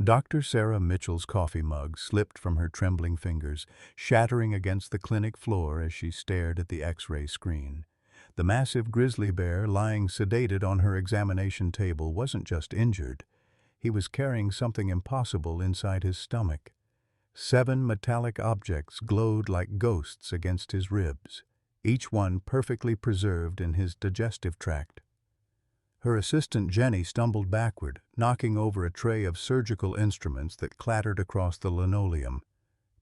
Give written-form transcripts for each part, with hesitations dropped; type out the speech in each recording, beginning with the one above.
Dr. Sarah Mitchell's coffee mug slipped from her trembling fingers, shattering against the clinic floor as she stared at the X-ray screen. The massive grizzly bear lying sedated on her examination table wasn't just injured. He was carrying something impossible inside his stomach. 7 metallic objects glowed like ghosts against his ribs, each one perfectly preserved in his digestive tract. Her assistant Jenny stumbled backward, knocking over a tray of surgical instruments that clattered across the linoleum.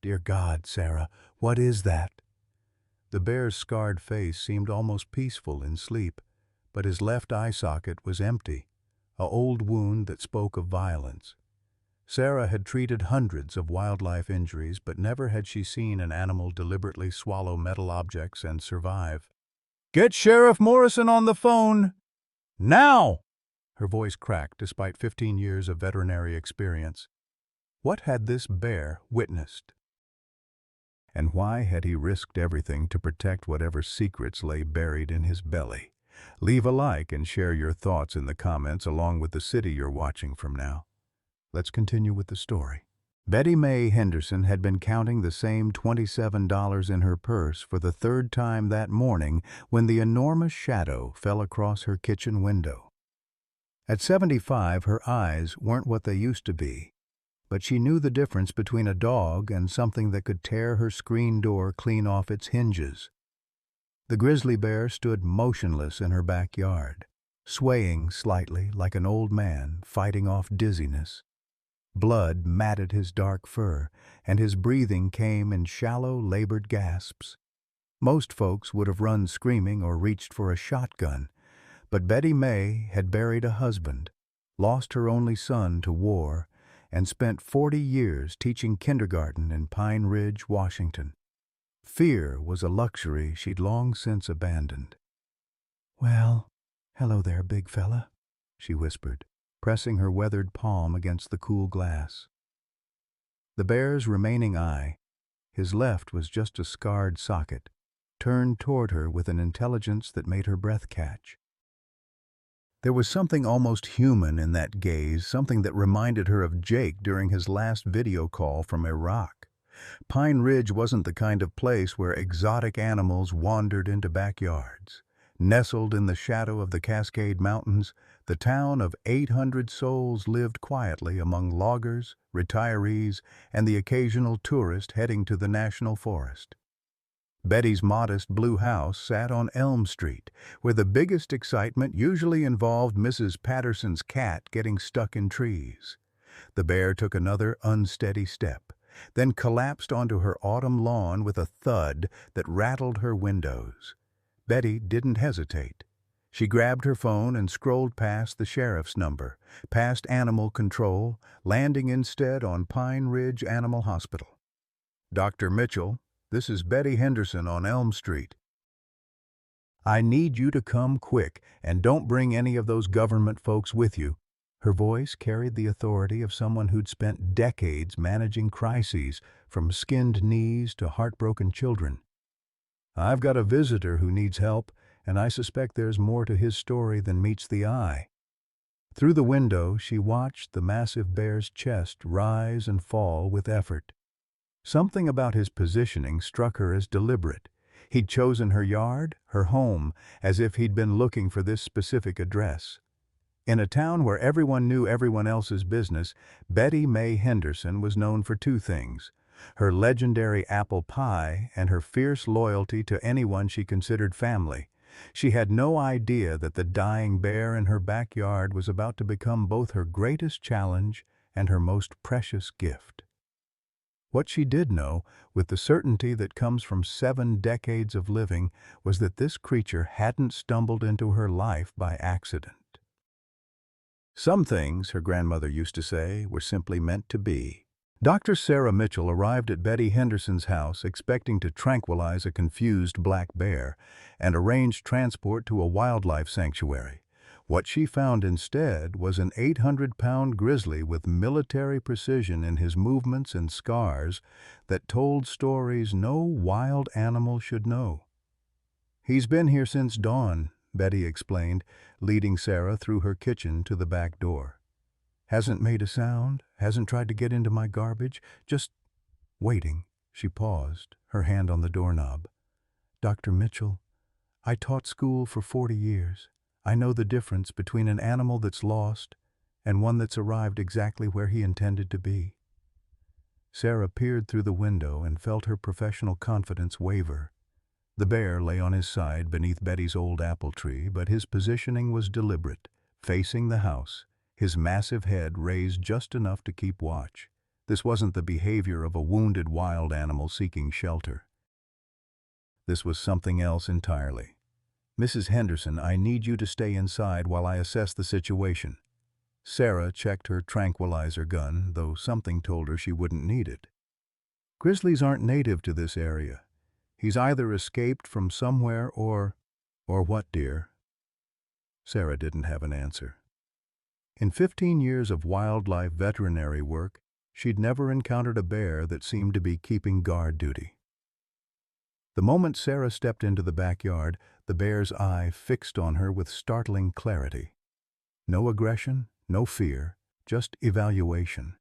"Dear God, Sarah, what is that?" The bear's scarred face seemed almost peaceful in sleep, but his left eye socket was empty, an old wound that spoke of violence. Sarah had treated hundreds of wildlife injuries, but never had she seen an animal deliberately swallow metal objects and survive. "Get Sheriff Morrison on the phone! Now!" Her voice cracked despite 15 years of veterinary experience. What had this bear witnessed? And why had he risked everything to protect whatever secrets lay buried in his belly? Leave a like and share your thoughts in the comments along with the city you're watching from now. Let's continue with the story. Betty Mae Henderson had been counting the same $27 in her purse for the 3rd time that morning when the enormous shadow fell across her kitchen window. At 75, her eyes weren't what they used to be, but she knew the difference between a dog and something that could tear her screen door clean off its hinges. The grizzly bear stood motionless in her backyard, swaying slightly like an old man fighting off dizziness. Blood matted his dark fur, and his breathing came in shallow, labored gasps. Most folks would have run screaming or reached for a shotgun, but Betty Mae had buried a husband, lost her only son to war, and spent 40 years teaching kindergarten in Pine Ridge, Washington. Fear was a luxury she'd long since abandoned. "Well, hello there, big fella," she whispered, pressing her weathered palm against the cool glass. The bear's remaining eye, his left was just a scarred socket, turned toward her with an intelligence that made her breath catch. There was something almost human in that gaze, something that reminded her of Jake during his last video call from Iraq. Pine Ridge wasn't the kind of place where exotic animals wandered into backyards. Nestled in the shadow of the Cascade Mountains, the town of 800 souls lived quietly among loggers, retirees, and the occasional tourist heading to the national forest. Betty's modest blue house sat on Elm Street, where the biggest excitement usually involved Mrs. Patterson's cat getting stuck in trees. The bear took another unsteady step, then collapsed onto her autumn lawn with a thud that rattled her windows. Betty didn't hesitate. She grabbed her phone and scrolled past the sheriff's number, past animal control, landing instead on Pine Ridge Animal Hospital. "Dr. Mitchell, this is Betty Henderson on Elm Street. I need you to come quick, and don't bring any of those government folks with you." Her voice carried the authority of someone who'd spent decades managing crises, from skinned knees to heartbroken children. "I've got a visitor who needs help, and I suspect there's more to his story than meets the eye." Through the window, she watched the massive bear's chest rise and fall with effort. Something about his positioning struck her as deliberate. He'd chosen her yard, her home, as if he'd been looking for this specific address. In a town where everyone knew everyone else's business, Betty Mae Henderson was known for 2 things: her legendary apple pie and her fierce loyalty to anyone she considered family. She had no idea that the dying bear in her backyard was about to become both her greatest challenge and her most precious gift. What she did know, with the certainty that comes from 7 decades of living, was that this creature hadn't stumbled into her life by accident. Some things, her grandmother used to say, were simply meant to be. Dr. Sarah Mitchell arrived at Betty Henderson's house expecting to tranquilize a confused black bear and arrange transport to a wildlife sanctuary. What she found instead was an 800-pound grizzly with military precision in his movements and scars that told stories no wild animal should know. "He's been here since dawn," Betty explained, leading Sarah through her kitchen to the back door. Hasn't made a sound, hasn't tried to get into my garbage, just waiting. She paused, her hand on the doorknob. Dr. Mitchell, I taught school for 40 years. I know the difference between an animal that's lost and one that's arrived exactly where he intended to be. Sarah peered through the window and felt her professional confidence waver. The bear lay on his side beneath Betty's old apple tree, but his positioning was deliberate, facing the house, his massive head raised just enough to keep watch. This wasn't the behavior of a wounded wild animal seeking shelter. This was something else entirely. Mrs. Henderson, I need you to stay inside while I assess the situation. Sarah checked her tranquilizer gun, though something told her she wouldn't need it. Grizzlies aren't native to this area. He's either escaped from somewhere or what, dear? Sarah didn't have an answer. In 15 years of wildlife veterinary work, she'd never encountered a bear that seemed to be keeping guard duty. The moment Sarah stepped into the backyard, the bear's eye fixed on her with startling clarity. No aggression, no fear, just evaluation.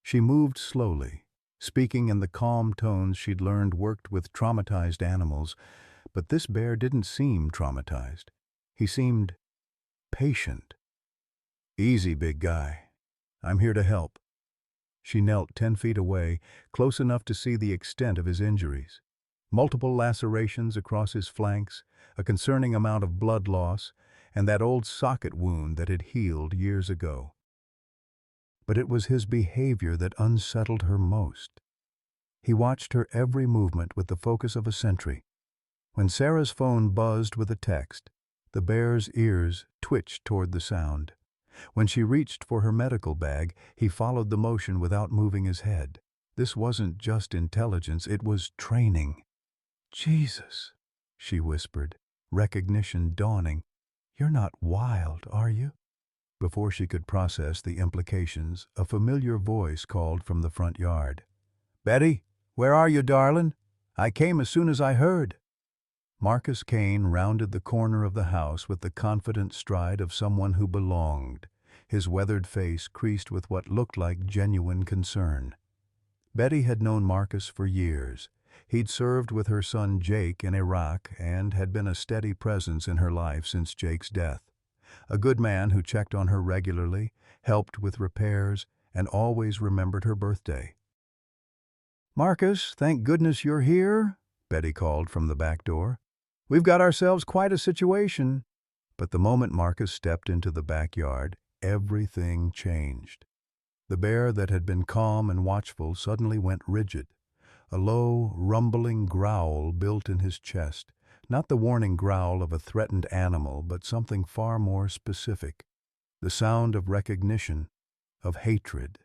She moved slowly, speaking in the calm tones she'd learned worked with traumatized animals, but this bear didn't seem traumatized. He seemed patient. Easy, big guy. I'm here to help. She knelt 10 feet away, close enough to see the extent of his injuries. Multiple lacerations across his flanks, a concerning amount of blood loss, and that old socket wound that had healed years ago. But it was his behavior that unsettled her most. He watched her every movement with the focus of a sentry. When Sarah's phone buzzed with a text, the bear's ears twitched toward the sound. When she reached for her medical bag, he followed the motion without moving his head. This wasn't just intelligence, it was training. Jesus, she whispered, recognition dawning. You're not wild, are you? Before she could process the implications, a familiar voice called from the front yard. Betty, where are you, darling? I came as soon as I heard. Marcus Kane rounded the corner of the house with the confident stride of someone who belonged, his weathered face creased with what looked like genuine concern. Betty had known Marcus for years. He'd served with her son Jake in Iraq and had been a steady presence in her life since Jake's death. A good man who checked on her regularly, helped with repairs, and always remembered her birthday. Marcus, thank goodness you're here, Betty called from the back door. We've got ourselves quite a situation. But the moment Marcus stepped into the backyard, everything changed. The bear that had been calm and watchful suddenly went rigid. A low, rumbling growl built in his chest, not the warning growl of a threatened animal, but something far more specific. The sound of recognition, of hatred.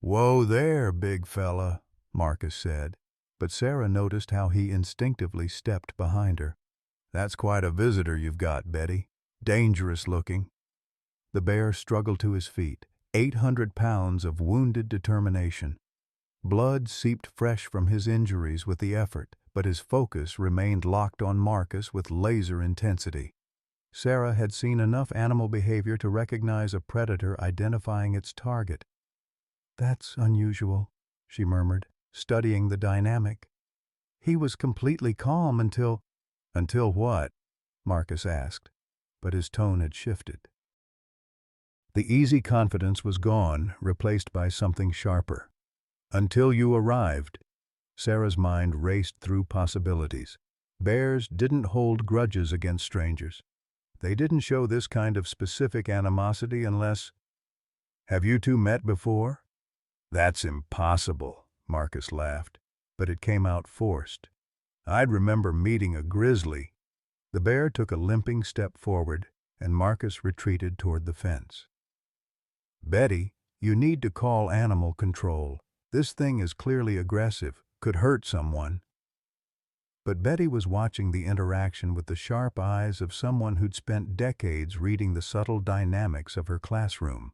Whoa there, big fella, Marcus said, but Sarah noticed how he instinctively stepped behind her. That's quite a visitor you've got, Betty. Dangerous looking. The bear struggled to his feet, 800 pounds of wounded determination. Blood seeped fresh from his injuries with the effort, but his focus remained locked on Marcus with laser intensity. Sarah had seen enough animal behavior to recognize a predator identifying its target. That's unusual, she murmured, studying the dynamic. He was completely calm until... Until what? Marcus asked, but his tone had shifted. The easy confidence was gone, replaced by something sharper. Until you arrived. Sarah's mind raced through possibilities. Bears didn't hold grudges against strangers. They didn't show this kind of specific animosity unless... Have you two met before? That's impossible, Marcus laughed, but it came out forced. I'd remember meeting a grizzly. The bear took a limping step forward, and Marcus retreated toward the fence. Betty, you need to call animal control. This thing is clearly aggressive, could hurt someone. But Betty was watching the interaction with the sharp eyes of someone who'd spent decades reading the subtle dynamics of her classroom.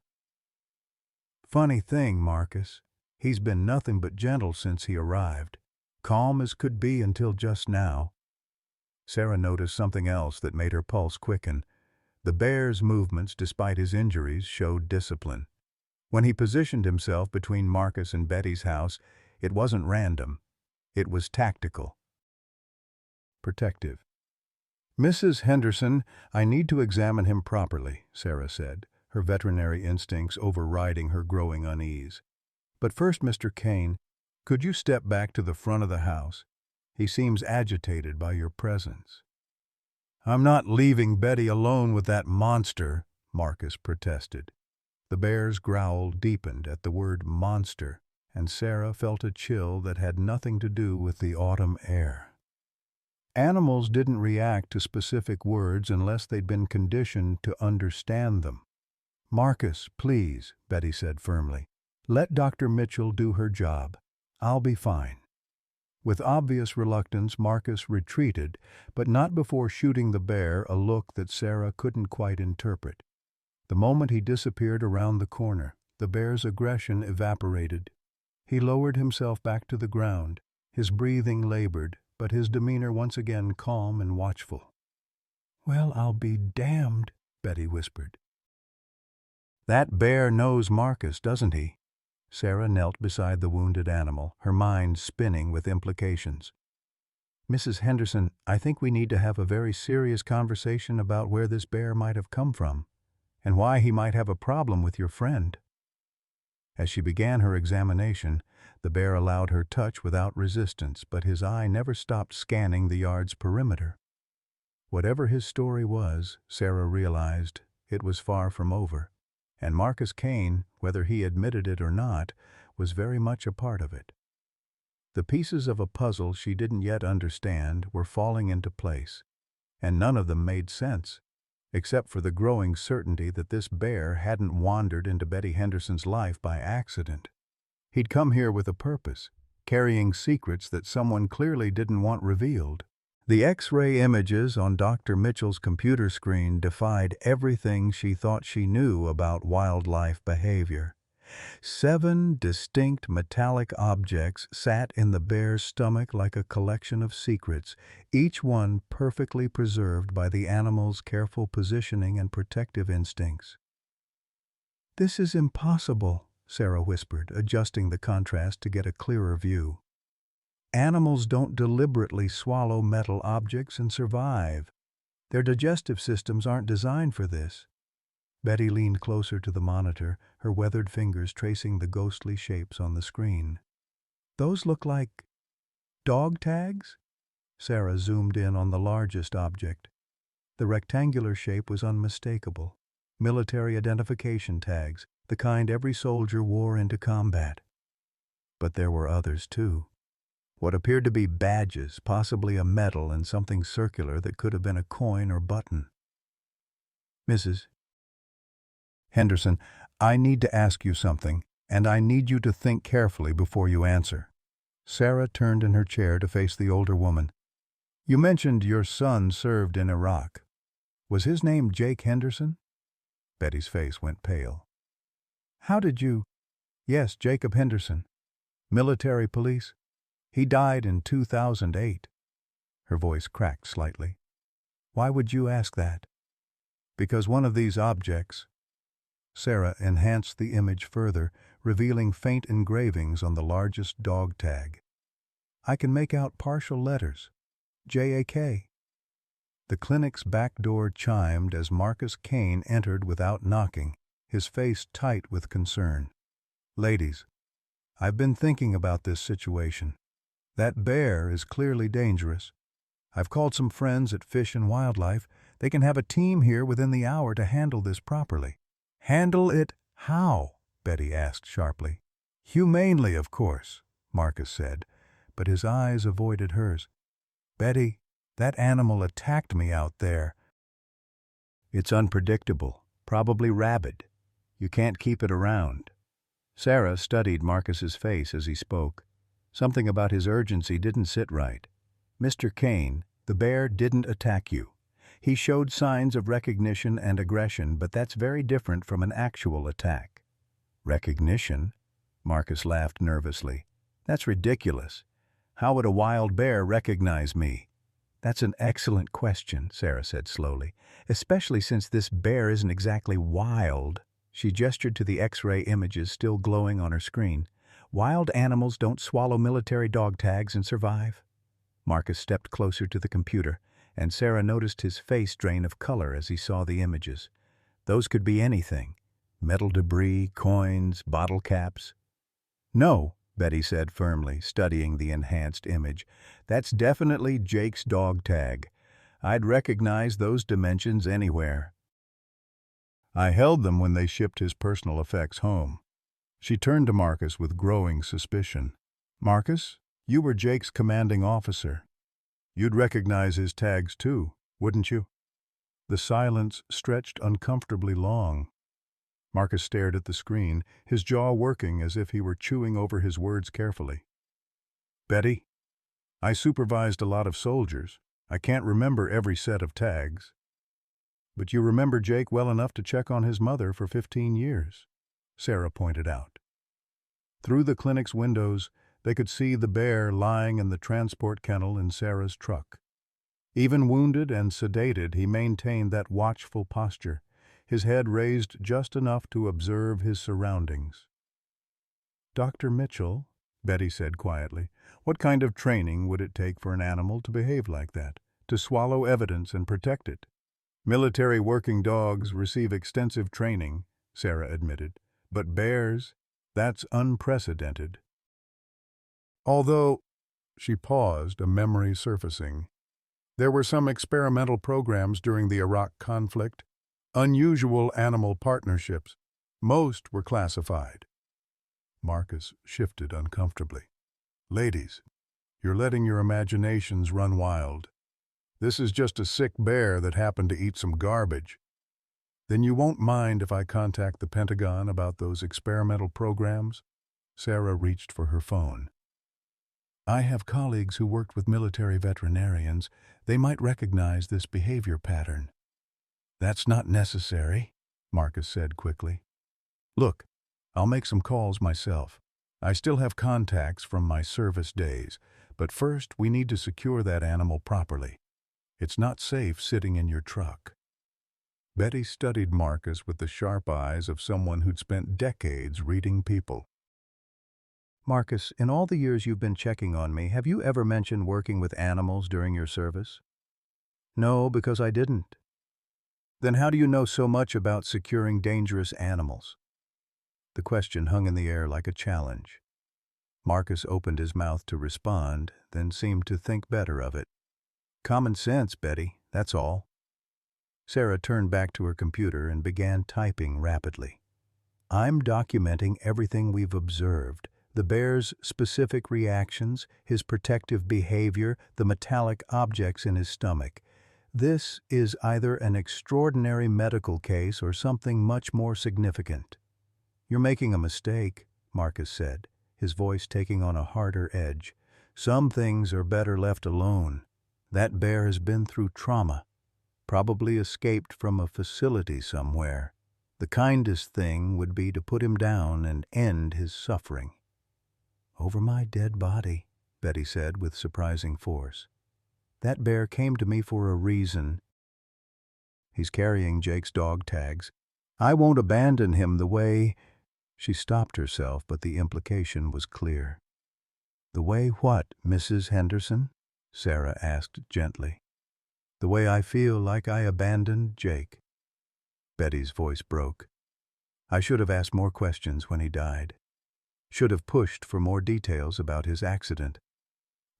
Funny thing, Marcus, he's been nothing but gentle since he arrived. Calm as could be until just now. Sarah noticed something else that made her pulse quicken. The bear's movements, despite his injuries, showed discipline. When he positioned himself between Marcus and Betty's house, it wasn't random. It was tactical. Protective. "Mrs. Henderson, I need to examine him properly," Sarah said, her veterinary instincts overriding her growing unease. "But first, Mr. Kane, could you step back to the front of the house? He seems agitated by your presence." "I'm not leaving Betty alone with that monster," Marcus protested. The bear's growl deepened at the word monster, and Sarah felt a chill that had nothing to do with the autumn air. Animals didn't react to specific words unless they'd been conditioned to understand them. "Marcus, please," Betty said firmly. "Let Dr. Mitchell do her job. I'll be fine." With obvious reluctance, Marcus retreated, but not before shooting the bear a look that Sarah couldn't quite interpret. The moment he disappeared around the corner, the bear's aggression evaporated. He lowered himself back to the ground, his breathing labored, but his demeanor once again calm and watchful. "Well, I'll be damned," Betty whispered. "That bear knows Marcus, doesn't he?" Sarah knelt beside the wounded animal, her mind spinning with implications. "Mrs. Henderson, I think we need to have a very serious conversation about where this bear might have come from, and why he might have a problem with your friend." As she began her examination, the bear allowed her touch without resistance, but his eye never stopped scanning the yard's perimeter. Whatever his story was, Sarah realized it was far from over, and Marcus Kane, whether he admitted it or not, was very much a part of it. The pieces of a puzzle she didn't yet understand were falling into place, and none of them made sense, except for the growing certainty that this bear hadn't wandered into Betty Henderson's life by accident. He'd come here with a purpose, carrying secrets that someone clearly didn't want revealed. The X-ray images on Dr. Mitchell's computer screen defied everything she thought she knew about wildlife behavior. 7 distinct metallic objects sat in the bear's stomach like a collection of secrets, each one perfectly preserved by the animal's careful positioning and protective instincts. "This is impossible," Sarah whispered, adjusting the contrast to get a clearer view. "Animals don't deliberately swallow metal objects and survive. Their digestive systems aren't designed for this." Betty leaned closer to the monitor, her weathered fingers tracing the ghostly shapes on the screen. "Those look like dog tags?" Sarah zoomed in on the largest object. The rectangular shape was unmistakable. Military identification tags, the kind every soldier wore into combat. But there were others too. What appeared to be badges, possibly a medal and something circular that could have been a coin or button. "Mrs. Henderson, I need to ask you something, and I need you to think carefully before you answer." Sarah turned in her chair to face the older woman. "You mentioned your son served in Iraq. Was his name Jake Henderson?" Betty's face went pale. "How did you—" "Yes, Jacob Henderson. Military police. He died in 2008. Her voice cracked slightly. "Why would you ask that?" "Because one of these objects—" Sarah enhanced the image further, revealing faint engravings on the largest dog tag. "I can make out partial letters. JAK." The clinic's back door chimed as Marcus Kane entered without knocking, his face tight with concern. "Ladies, I've been thinking about this situation. That bear is clearly dangerous. I've called some friends at Fish and Wildlife. They can have a team here within the hour to handle this properly." "Handle it how?" Betty asked sharply. "Humanely, of course," Marcus said, but his eyes avoided hers. "Betty, that animal attacked me out there." "It's unpredictable, probably rabid. You can't keep it around." Sarah studied Marcus's face as he spoke. Something about his urgency didn't sit right. "Mr. Kane, the bear didn't attack you. He showed signs of recognition and aggression, but that's very different from an actual attack." "Recognition?" Marcus laughed nervously. "That's ridiculous. How would a wild bear recognize me?" That's an excellent question, Sarah said slowly, especially since this bear isn't exactly wild. She gestured to the X-ray images still glowing on her screen. Wild animals don't swallow military dog tags and survive. Marcus stepped closer to the computer, and Sarah noticed his face drain of color as he saw the images. Those could be anything. Metal debris, coins, bottle caps. No, Betty said firmly, studying the enhanced image. That's definitely Jake's dog tag. I'd recognize those dimensions anywhere. I held them when they shipped his personal effects home. She turned to Marcus with growing suspicion. Marcus, you were Jake's commanding officer. You'd recognize his tags too, wouldn't you? The silence stretched uncomfortably long. Marcus stared at the screen, his jaw working as if he were chewing over his words carefully. Betty, I supervised a lot of soldiers. I can't remember every set of tags. But you remember Jake well enough to check on his mother for 15 years, Sarah pointed out. Through the clinic's windows, they could see the bear lying in the transport kennel in Sarah's truck. Even wounded and sedated, he maintained that watchful posture, his head raised just enough to observe his surroundings. Dr. Mitchell, Betty said quietly, what kind of training would it take for an animal to behave like that, to swallow evidence and protect it? Military working dogs receive extensive training, Sarah admitted, but bears, that's unprecedented. Although, she paused, a memory surfacing, there were some experimental programs during the Iraq conflict, unusual animal partnerships. Most were classified. Marcus shifted uncomfortably. Ladies, you're letting your imaginations run wild. This is just a sick bear that happened to eat some garbage. Then you won't mind if I contact the Pentagon about those experimental programs? Sarah reached for her phone. I have colleagues who worked with military veterinarians. They might recognize this behavior pattern. That's not necessary, Marcus said quickly. Look, I'll make some calls myself. I still have contacts from my service days, but first we need to secure that animal properly. It's not safe sitting in your truck. Betty studied Marcus with the sharp eyes of someone who'd spent decades reading people. Marcus, in all the years you've been checking on me, have you ever mentioned working with animals during your service? No, because I didn't. Then how do you know so much about securing dangerous animals? The question hung in the air like a challenge. Marcus opened his mouth to respond, then seemed to think better of it. Common sense, Betty, that's all. Sarah turned back to her computer and began typing rapidly. I'm documenting everything we've observed. The bear's specific reactions, his protective behavior, the metallic objects in his stomach. This is either an extraordinary medical case or something much more significant. You're making a mistake, Marcus said, his voice taking on a harder edge. Some things are better left alone. That bear has been through trauma, probably escaped from a facility somewhere. The kindest thing would be to put him down and end his suffering. Over my dead body, Betty said with surprising force. That bear came to me for a reason. He's carrying Jake's dog tags. I won't abandon him the way... She stopped herself, but the implication was clear. The way what, Mrs. Henderson? Sarah asked gently. The way I feel like I abandoned Jake. Betty's voice broke. I should have asked more questions when he died. Should have pushed for more details about his accident.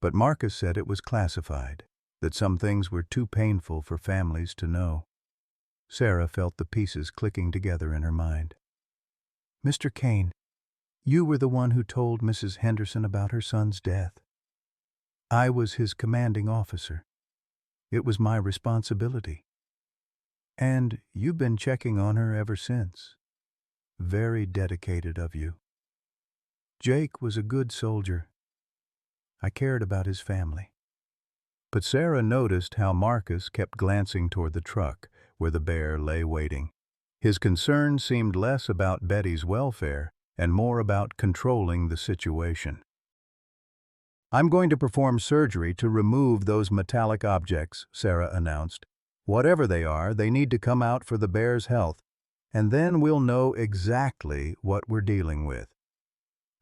But Marcus said it was classified, that some things were too painful for families to know. Sarah felt the pieces clicking together in her mind. Mr. Kane, you were the one who told Mrs. Henderson about her son's death. I was his commanding officer. It was my responsibility. And you've been checking on her ever since. Very dedicated of you. Jake was a good soldier. I cared about his family. But Sarah noticed how Marcus kept glancing toward the truck, where the bear lay waiting. His concern seemed less about Betty's welfare and more about controlling the situation. "I'm going to perform surgery to remove those metallic objects," Sarah announced. "Whatever they are, they need to come out for the bear's health, and then we'll know exactly what we're dealing with."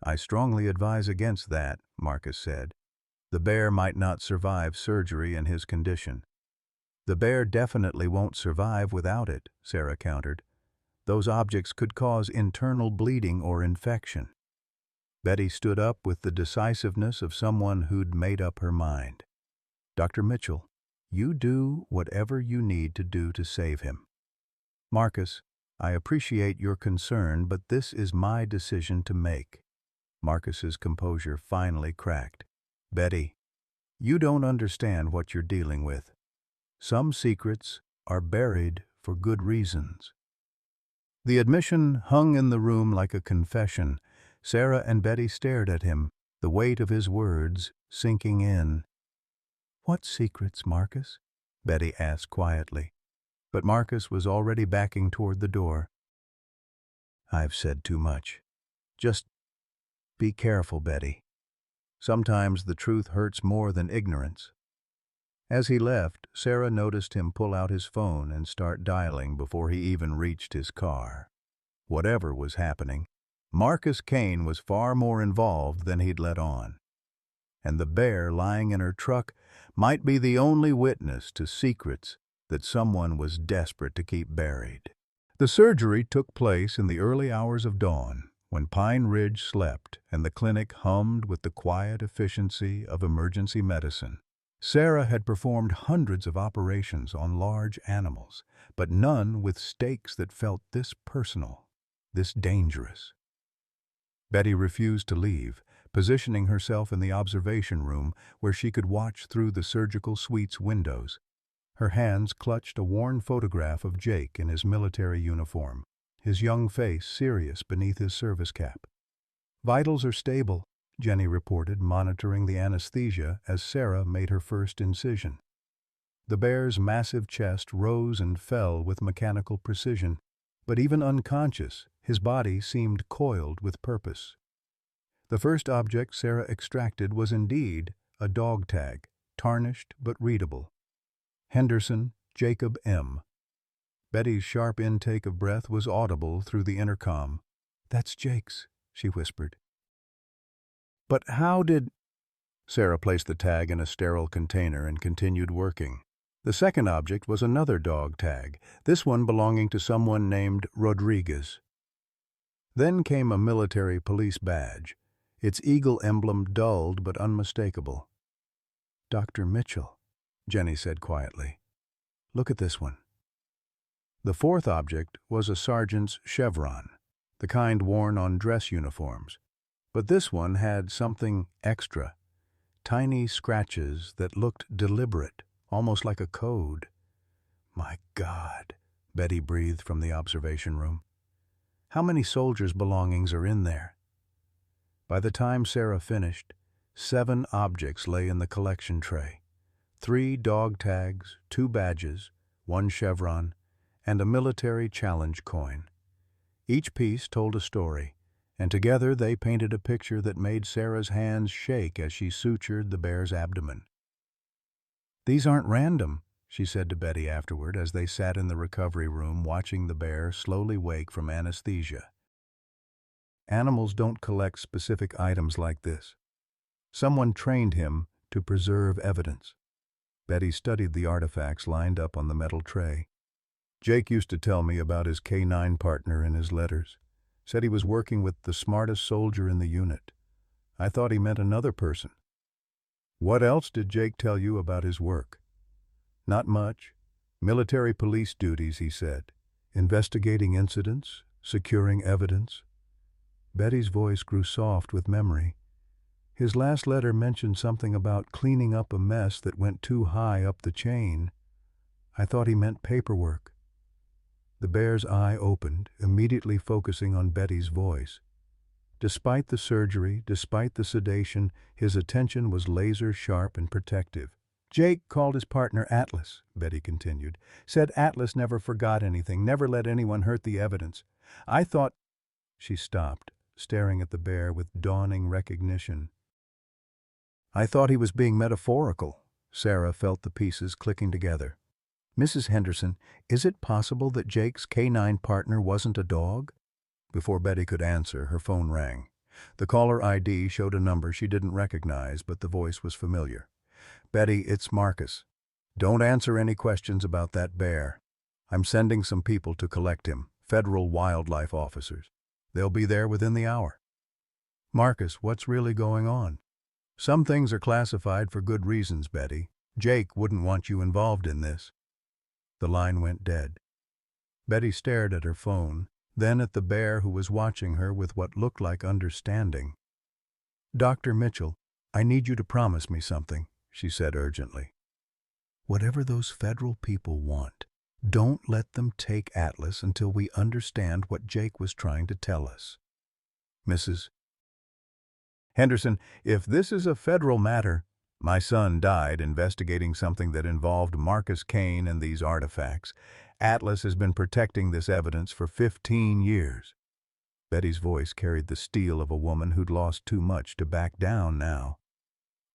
"I strongly advise against that," Marcus said. "The bear might not survive surgery in his condition." "The bear definitely won't survive without it," Sarah countered. "Those objects could cause internal bleeding or infection." Betty stood up with the decisiveness of someone who'd made up her mind. "Dr. Mitchell, you do whatever you need to do to save him." "Marcus, I appreciate your concern, but this is my decision to make." Marcus's composure finally cracked. "Betty, you don't understand what you're dealing with. Some secrets are buried for good reasons." The admission hung in the room like a confession. Sarah and Betty stared at him, the weight of his words sinking in. "What secrets, Marcus?" Betty asked quietly. But Marcus was already backing toward the door. "I've said too much. Just be careful, Betty. Sometimes the truth hurts more than ignorance." As he left, Sarah noticed him pull out his phone and start dialing before he even reached his car. Whatever was happening, Marcus Kane was far more involved than he'd let on. And the bear lying in her truck might be the only witness to secrets that someone was desperate to keep buried. The surgery took place in the early hours of dawn, when Pine Ridge slept and the clinic hummed with the quiet efficiency of emergency medicine. Sarah had performed hundreds of operations on large animals, but none with stakes that felt this personal, this dangerous. Betty refused to leave, positioning herself in the observation room where she could watch through the surgical suite's windows. Her hands clutched a worn photograph of Jake in his military uniform, his young face serious beneath his service cap. "Vitals are stable," Jenny reported, monitoring the anesthesia as Sarah made her first incision. The bear's massive chest rose and fell with mechanical precision, but even unconscious, his body seemed coiled with purpose. The first object Sarah extracted was indeed a dog tag, tarnished but readable. Henderson, Jacob M. Betty's sharp intake of breath was audible through the intercom. "That's Jake's," she whispered. "But how did—" Sarah placed the tag in a sterile container and continued working. The second object was another dog tag, this one belonging to someone named Rodriguez. Then came a military police badge, its eagle emblem dulled but unmistakable. "Dr. Mitchell," Jenny said quietly. "Look at this one." The fourth object was a sergeant's chevron, the kind worn on dress uniforms. But this one had something extra, tiny scratches that looked deliberate, almost like a code. "My God," Betty breathed from the observation room. "How many soldiers' belongings are in there?" By the time Sarah finished, 7 objects lay in the collection tray. 3 dog tags, 2 badges, 1 chevron, and a military challenge coin. Each piece told a story, and together they painted a picture that made Sarah's hands shake as she sutured the bear's abdomen. "These aren't random," she said to Betty afterward as they sat in the recovery room watching the bear slowly wake from anesthesia. "Animals don't collect specific items like this. Someone trained him to preserve evidence." Betty studied the artifacts lined up on the metal tray. "Jake used to tell me about his K-9 partner in his letters. Said he was working with the smartest soldier in the unit. I thought he meant another person." "What else did Jake tell you about his work?" "Not much. Military police duties, he said. Investigating incidents, securing evidence." Betty's voice grew soft with memory. "His last letter mentioned something about cleaning up a mess that went too high up the chain. I thought he meant paperwork." The bear's eye opened, immediately focusing on Betty's voice. Despite the surgery, despite the sedation, his attention was laser-sharp and protective. "Jake called his partner Atlas," Betty continued. "Said Atlas never forgot anything, never let anyone hurt the evidence. I thought—" She stopped, staring at the bear with dawning recognition. I thought he was being metaphorical. Sarah felt the pieces clicking together. Mrs. Henderson, is it possible that Jake's canine partner wasn't a dog? Before Betty could answer, her phone rang. The caller ID showed a number she didn't recognize, but the voice was familiar. Betty, it's Marcus. Don't answer any questions about that bear. I'm sending some people to collect him, federal wildlife officers. They'll be there within the hour. Marcus, what's really going on? Some things are classified for good reasons, Betty. Jake wouldn't want you involved in this. The line went dead. Betty stared at her phone, then at the bear who was watching her with what looked like understanding. Dr. Mitchell, I need you to promise me something, she said urgently. Whatever those federal people want, don't let them take Atlas until we understand what Jake was trying to tell us. Mrs. Henderson, if this is a federal matter, my son died investigating something that involved Marcus Kane and these artifacts. Atlas has been protecting this evidence for 15 years. Betty's voice carried the steel of a woman who'd lost too much to back down now.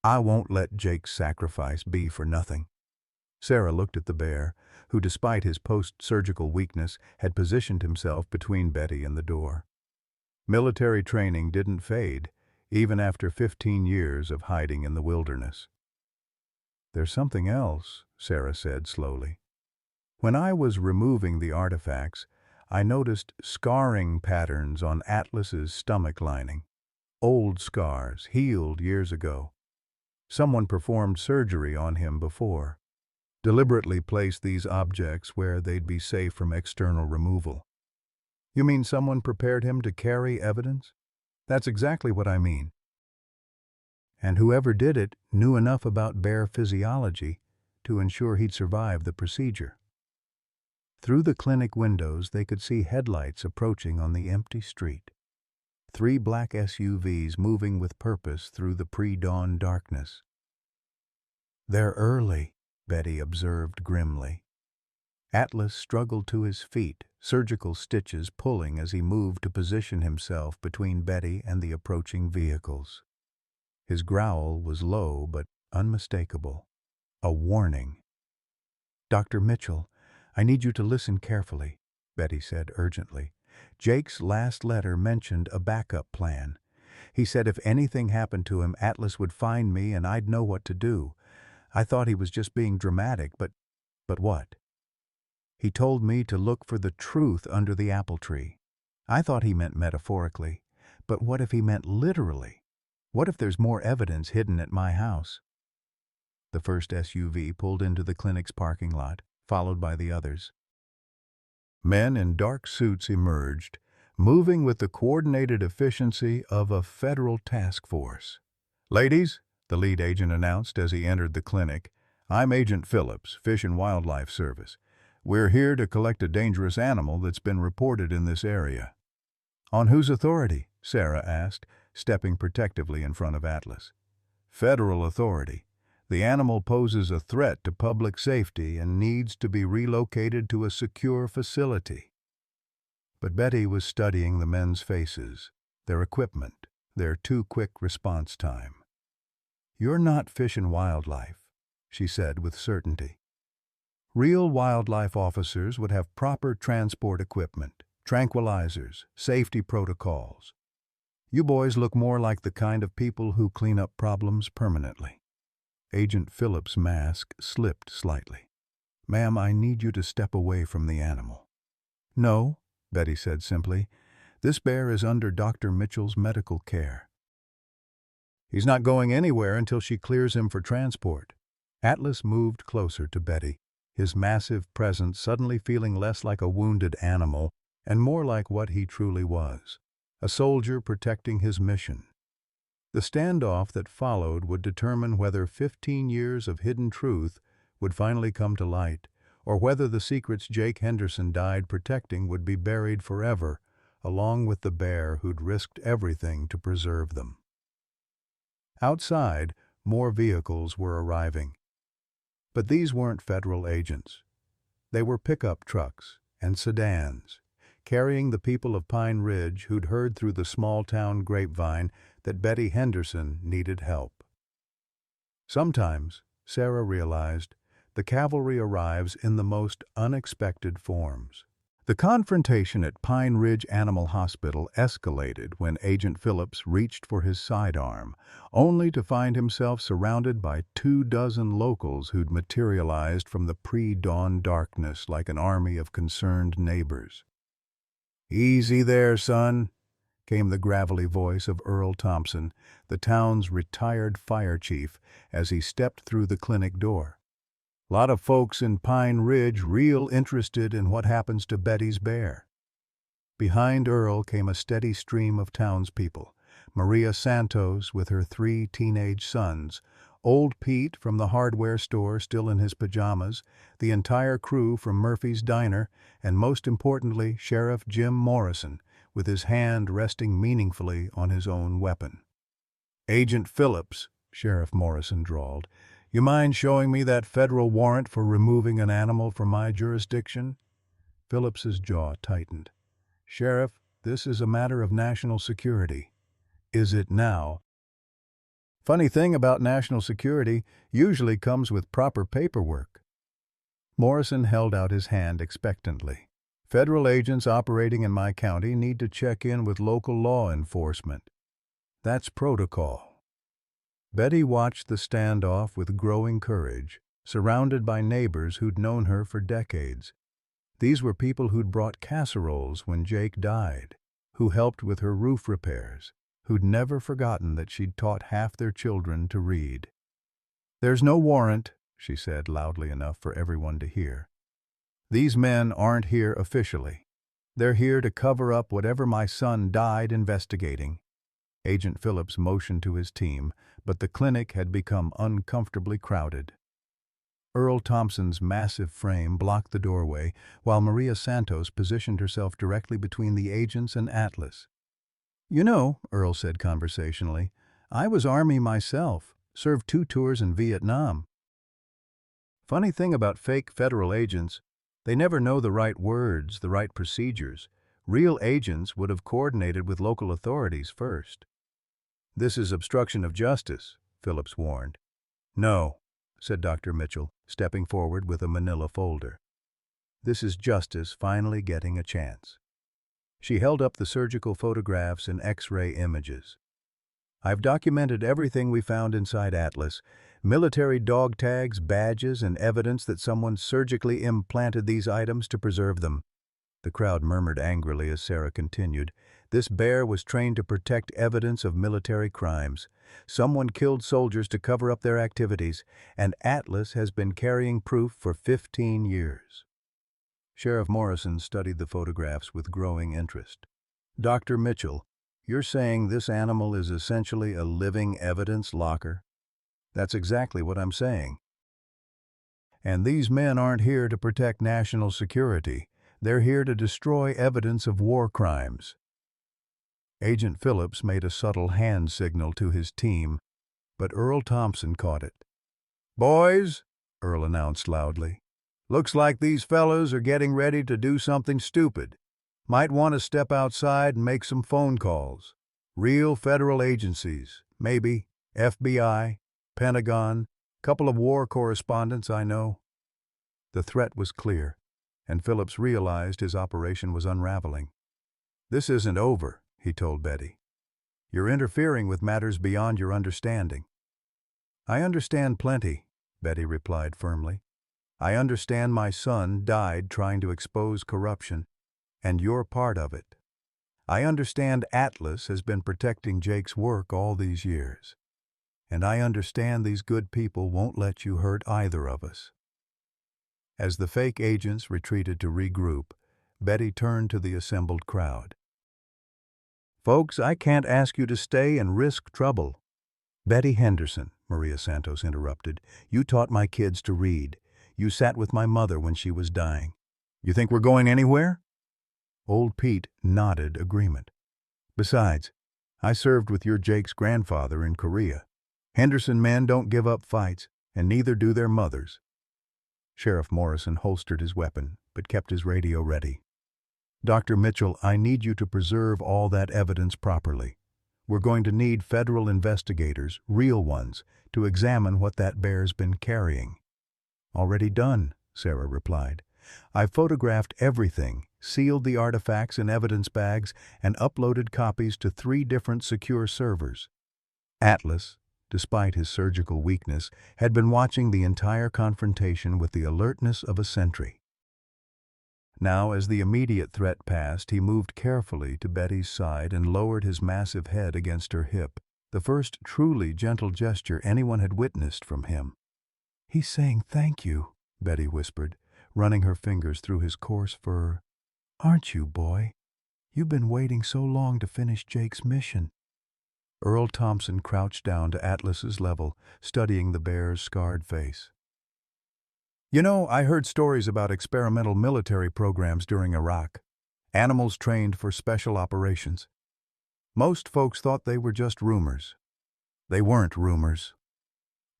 I won't let Jake's sacrifice be for nothing. Sarah looked at the bear, who despite his post-surgical weakness had positioned himself between Betty and the door. Military training didn't fade, even after 15 years of hiding in the wilderness. There's something else, Sarah said slowly. When I was removing the artifacts, I noticed scarring patterns on Atlas's stomach lining. Old scars, healed years ago. Someone performed surgery on him before. Deliberately placed these objects where they'd be safe from external removal. You mean someone prepared him to carry evidence? That's exactly what I mean. And whoever did it knew enough about bear physiology to ensure he'd survive the procedure. Through the clinic windows, they could see headlights approaching on the empty street. 3 black SUVs moving with purpose through the pre-dawn darkness. They're early, Betty observed grimly. Atlas struggled to his feet, surgical stitches pulling as he moved to position himself between Betty and the approaching vehicles. His growl was low but unmistakable. A warning. Dr. Mitchell, I need you to listen carefully, Betty said urgently. Jake's last letter mentioned a backup plan. He said if anything happened to him, Atlas would find me and I'd know what to do. I thought he was just being dramatic, but what? He told me to look for the truth under the apple tree. I thought he meant metaphorically, but what if he meant literally? What if there's more evidence hidden at my house? The first SUV pulled into the clinic's parking lot, followed by the others. Men in dark suits emerged, moving with the coordinated efficiency of a federal task force. Ladies, the lead agent announced as he entered the clinic, I'm Agent Phillips, Fish and Wildlife Service. We're here to collect a dangerous animal that's been reported in this area. On whose authority? Sarah asked, stepping protectively in front of Atlas. Federal authority. The animal poses a threat to public safety and needs to be relocated to a secure facility. But Betty was studying the men's faces, their equipment, their too-quick response time. You're not Fish and Wildlife, she said with certainty. Real wildlife officers would have proper transport equipment, tranquilizers, safety protocols. You boys look more like the kind of people who clean up problems permanently. Agent Phillips' mask slipped slightly. Ma'am, I need you to step away from the animal. No, Betty said simply. This bear is under Dr. Mitchell's medical care. He's not going anywhere until she clears him for transport. Atlas moved closer to Betty, his massive presence suddenly feeling less like a wounded animal and more like what he truly was, a soldier protecting his mission. The standoff that followed would determine whether 15 years of hidden truth would finally come to light, or whether the secrets Jake Henderson died protecting would be buried forever, along with the bear who'd risked everything to preserve them. Outside, more vehicles were arriving. But these weren't federal agents. They were pickup trucks and sedans, carrying the people of Pine Ridge who'd heard through the small-town grapevine that Betty Henderson needed help. Sometimes, Sarah realized, the cavalry arrives in the most unexpected forms. The confrontation at Pine Ridge Animal Hospital escalated when Agent Phillips reached for his sidearm, only to find himself surrounded by 24 locals who'd materialized from the pre-dawn darkness like an army of concerned neighbors. "Easy there, son," came the gravelly voice of Earl Thompson, the town's retired fire chief, as he stepped through the clinic door. "Lot of folks in Pine Ridge real interested in what happens to Betty's bear." Behind Earl came a steady stream of townspeople. Maria Santos with her 3 teenage sons, old Pete from the hardware store still in his pajamas, the entire crew from Murphy's Diner, and most importantly, Sheriff Jim Morrison, with his hand resting meaningfully on his own weapon. "Agent Phillips," Sheriff Morrison drawled, "you mind showing me that federal warrant for removing an animal from my jurisdiction?" Phillips's jaw tightened. "Sheriff, this is a matter of national security." "Is it now?" "Funny thing about national security usually comes with proper paperwork." Morrison held out his hand expectantly. "Federal agents operating in my county need to check in with local law enforcement. That's protocol." Betty watched the standoff with growing courage, surrounded by neighbors who'd known her for decades. These were people who'd brought casseroles when Jake died, who helped with her roof repairs, who'd never forgotten that she'd taught half their children to read. "There's no warrant," she said loudly enough for everyone to hear. "These men aren't here officially. They're here to cover up whatever my son died investigating." Agent Phillips motioned to his team, but the clinic had become uncomfortably crowded. Earl Thompson's massive frame blocked the doorway, while Maria Santos positioned herself directly between the agents and Atlas. "You know," Earl said conversationally, "I was Army myself, served 2 tours in Vietnam." "Funny thing about fake federal agents, they never know the right words, the right procedures. Real agents would have coordinated with local authorities first." "This is obstruction of justice," Phillips warned. "No," said Dr. Mitchell, stepping forward with a manila folder. "This is justice finally getting a chance." She held up the surgical photographs and X-ray images. "I've documented everything we found inside Atlas, military dog tags, badges, and evidence that someone surgically implanted these items to preserve them." The crowd murmured angrily as Sarah continued. "This bear was trained to protect evidence of military crimes. Someone killed soldiers to cover up their activities, and Atlas has been carrying proof for 15 years. Sheriff Morrison studied the photographs with growing interest. "Dr. Mitchell, you're saying this animal is essentially a living evidence locker?" "That's exactly what I'm saying." "And these men aren't here to protect national security. They're here to destroy evidence of war crimes." Agent Phillips made a subtle hand signal to his team, but Earl Thompson caught it. "Boys," Earl announced loudly, "looks like these fellows are getting ready to do something stupid. Might want to step outside and make some phone calls. Real federal agencies, maybe, FBI, Pentagon, couple of war correspondents I know." The threat was clear, and Phillips realized his operation was unraveling. "This isn't over," he told Betty. "You're interfering with matters beyond your understanding." "I understand plenty," Betty replied firmly. "I understand my son died trying to expose corruption, and you're part of it. I understand Atlas has been protecting Jake's work all these years. And I understand these good people won't let you hurt either of us." As the fake agents retreated to regroup, Betty turned to the assembled crowd. "Folks, I can't ask you to stay and risk trouble." "Betty Henderson," Maria Santos interrupted, "you taught my kids to read. You sat with my mother when she was dying. You think we're going anywhere?" Old Pete nodded agreement. "Besides, I served with your Jake's grandfather in Korea. Henderson men don't give up fights, and neither do their mothers." Sheriff Morrison holstered his weapon, but kept his radio ready. "Dr. Mitchell, I need you to preserve all that evidence properly. We're going to need federal investigators, real ones, to examine what that bear's been carrying." "Already done," Sarah replied. "I photographed everything, sealed the artifacts in evidence bags, and uploaded copies to 3 different secure servers." Atlas, despite his surgical weakness, had been watching the entire confrontation with the alertness of a sentry. Now, as the immediate threat passed, he moved carefully to Betty's side and lowered his massive head against her hip, the first truly gentle gesture anyone had witnessed from him. "He's saying thank you," Betty whispered, running her fingers through his coarse fur. "Aren't you, boy? You've been waiting so long to finish Jake's mission." Earl Thompson crouched down to Atlas's level, studying the bear's scarred face. "You know, I heard stories about experimental military programs during Iraq. Animals trained for special operations. Most folks thought they were just rumors." "They weren't rumors,"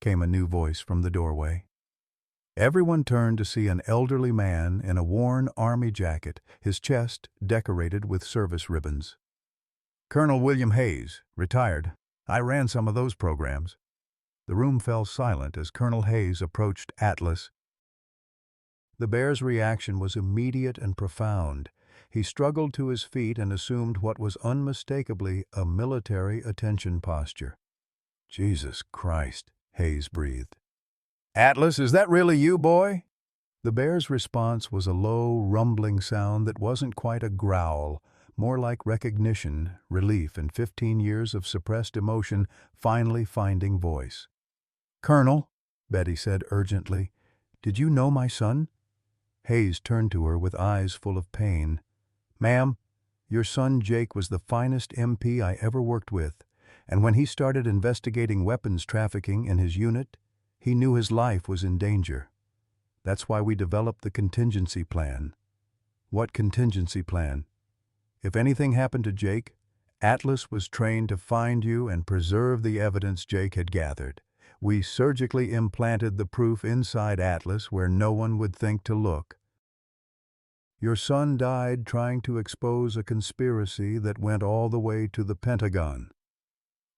came a new voice from the doorway. Everyone turned to see an elderly man in a worn army jacket, his chest decorated with service ribbons. "Colonel William Hayes, retired. I ran some of those programs." The room fell silent as Colonel Hayes approached Atlas. The bear's reaction was immediate and profound. He struggled to his feet and assumed what was unmistakably a military attention posture. "Jesus Christ," Hayes breathed. "Atlas, is that really you, boy?" The bear's response was a low, rumbling sound that wasn't quite a growl, more like recognition, relief, and 15 years of suppressed emotion finally finding voice. "Colonel," Betty said urgently, "did you know my son?" Hayes turned to her with eyes full of pain. "Ma'am, your son Jake was the finest MP I ever worked with, and when he started investigating weapons trafficking in his unit, he knew his life was in danger. That's why we developed the contingency plan." "What contingency plan?" "If anything happened to Jake, Atlas was trained to find you and preserve the evidence Jake had gathered. We surgically implanted the proof inside Atlas where no one would think to look. Your son died trying to expose a conspiracy that went all the way to the Pentagon."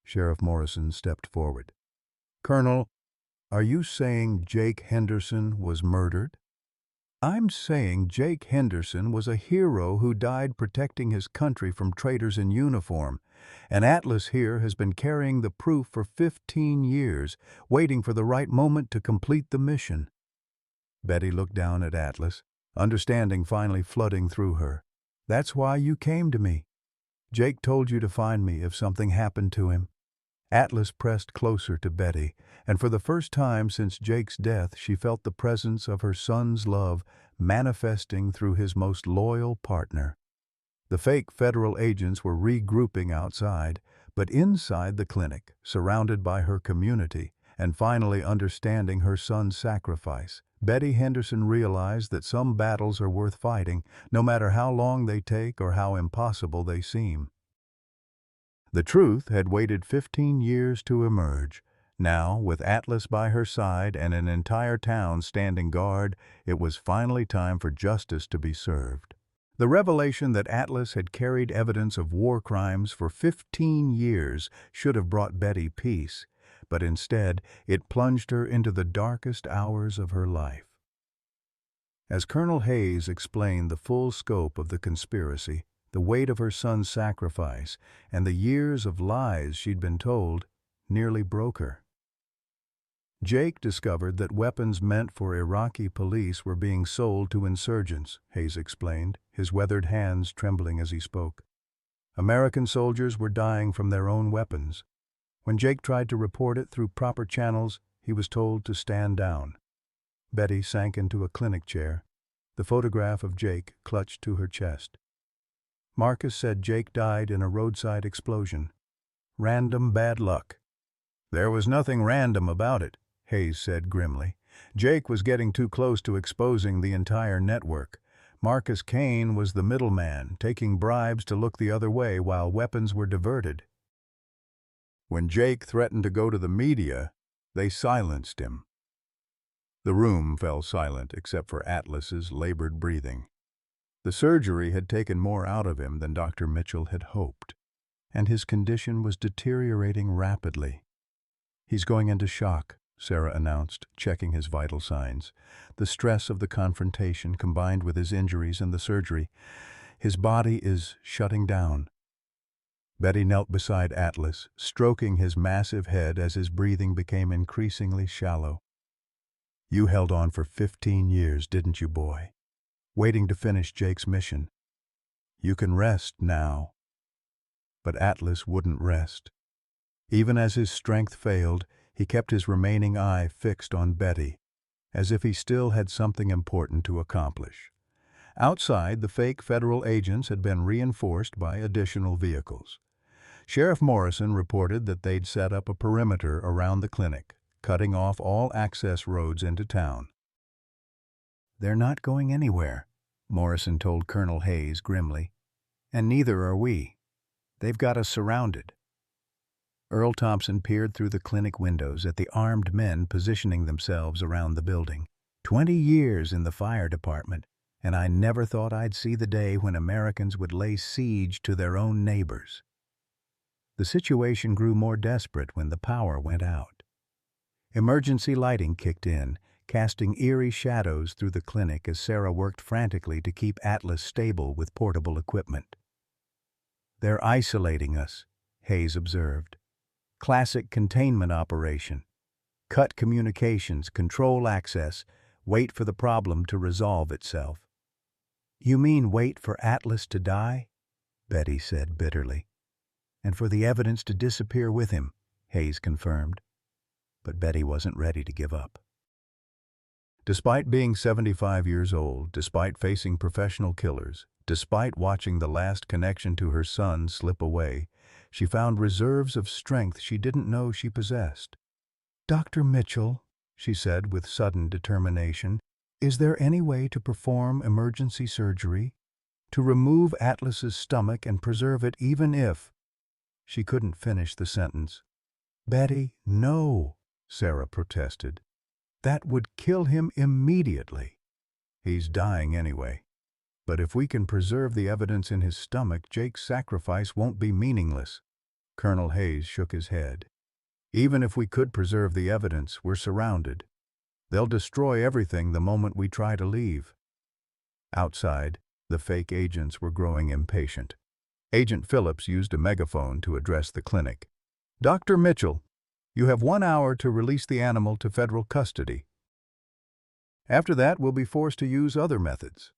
Sheriff Morrison stepped forward. "Colonel, are you saying Jake Henderson was murdered?" "I'm saying Jake Henderson was a hero who died protecting his country from traitors in uniform, and Atlas here has been carrying the proof for 15 years, waiting for the right moment to complete the mission." Betty looked down at Atlas, understanding finally flooding through her. "That's why you came to me. Jake told you to find me if something happened to him." Atlas pressed closer to Betty, and for the first time since Jake's death she felt the presence of her son's love manifesting through his most loyal partner. The fake federal agents were regrouping outside, but inside the clinic, surrounded by her community, and finally understanding her son's sacrifice, Betty Henderson realized that some battles are worth fighting, no matter how long they take or how impossible they seem. The truth had waited 15 years to emerge. Now, with Atlas by her side and an entire town standing guard, it was finally time for justice to be served. The revelation that Atlas had carried evidence of war crimes for 15 years should have brought Betty peace, but instead it plunged her into the darkest hours of her life. As Colonel Hayes explained the full scope of the conspiracy, the weight of her son's sacrifice, and the years of lies she'd been told, nearly broke her. Jake discovered that weapons meant for Iraqi police were being sold to insurgents, Hayes explained, his weathered hands trembling as he spoke. American soldiers were dying from their own weapons. When Jake tried to report it through proper channels, he was told to stand down. Betty sank into a clinic chair, the photograph of Jake clutched to her chest. Marcus said Jake died in a roadside explosion. Random bad luck. There was nothing random about it, Hayes said grimly. Jake was getting too close to exposing the entire network. Marcus Kane was the middleman, taking bribes to look the other way while weapons were diverted. When Jake threatened to go to the media, they silenced him. The room fell silent except for Atlas's labored breathing. The surgery had taken more out of him than Dr. Mitchell had hoped. and his condition was deteriorating rapidly. "He's going into shock," Sarah announced, checking his vital signs. "The stress of the confrontation combined with his injuries and the surgery, his body is shutting down." Betty knelt beside Atlas, stroking his massive head as his breathing became increasingly shallow. "You held on for 15 years, didn't you, boy? Waiting to finish Jake's mission. You can rest now." But Atlas wouldn't rest. Even as his strength failed, he kept his remaining eye fixed on Betty, as if he still had something important to accomplish. Outside, the fake federal agents had been reinforced by additional vehicles. Sheriff Morrison reported that they'd set up a perimeter around the clinic, cutting off all access roads into town. "They're not going anywhere," Morrison told Colonel Hayes grimly. "And neither are we. They've got us surrounded." Earl Thompson peered through the clinic windows at the armed men positioning themselves around the building. 20 years in the fire department, and I never thought I'd see the day when Americans would lay siege to their own neighbors. The situation grew more desperate when the power went out. Emergency lighting kicked in, casting eerie shadows through the clinic as Sarah worked frantically to keep Atlas stable with portable equipment. "They're isolating us," Hayes observed. "Classic containment operation. Cut communications, control access, wait for the problem to resolve itself." "You mean wait for Atlas to die?" Betty said bitterly. "And for the evidence to disappear with him," Hayes confirmed. But Betty wasn't ready to give up. Despite being 75 years old, despite facing professional killers, despite watching the last connection to her son slip away, she found reserves of strength she didn't know she possessed. "Dr. Mitchell," she said with sudden determination, "is there any way to perform emergency surgery? To remove Atlas's stomach and preserve it even if—" She couldn't finish the sentence. "Betty, no," Sarah protested. "That would kill him immediately. He's dying anyway. But if we can preserve the evidence in his stomach, Jake's sacrifice won't be meaningless." Colonel Hayes shook his head. "Even if we could preserve the evidence, we're surrounded. They'll destroy everything the moment we try to leave." Outside, the fake agents were growing impatient. Agent Phillips used a megaphone to address the clinic. "Dr. Mitchell, you have 1 hour to release the animal to federal custody. After that, we'll be forced to use other methods."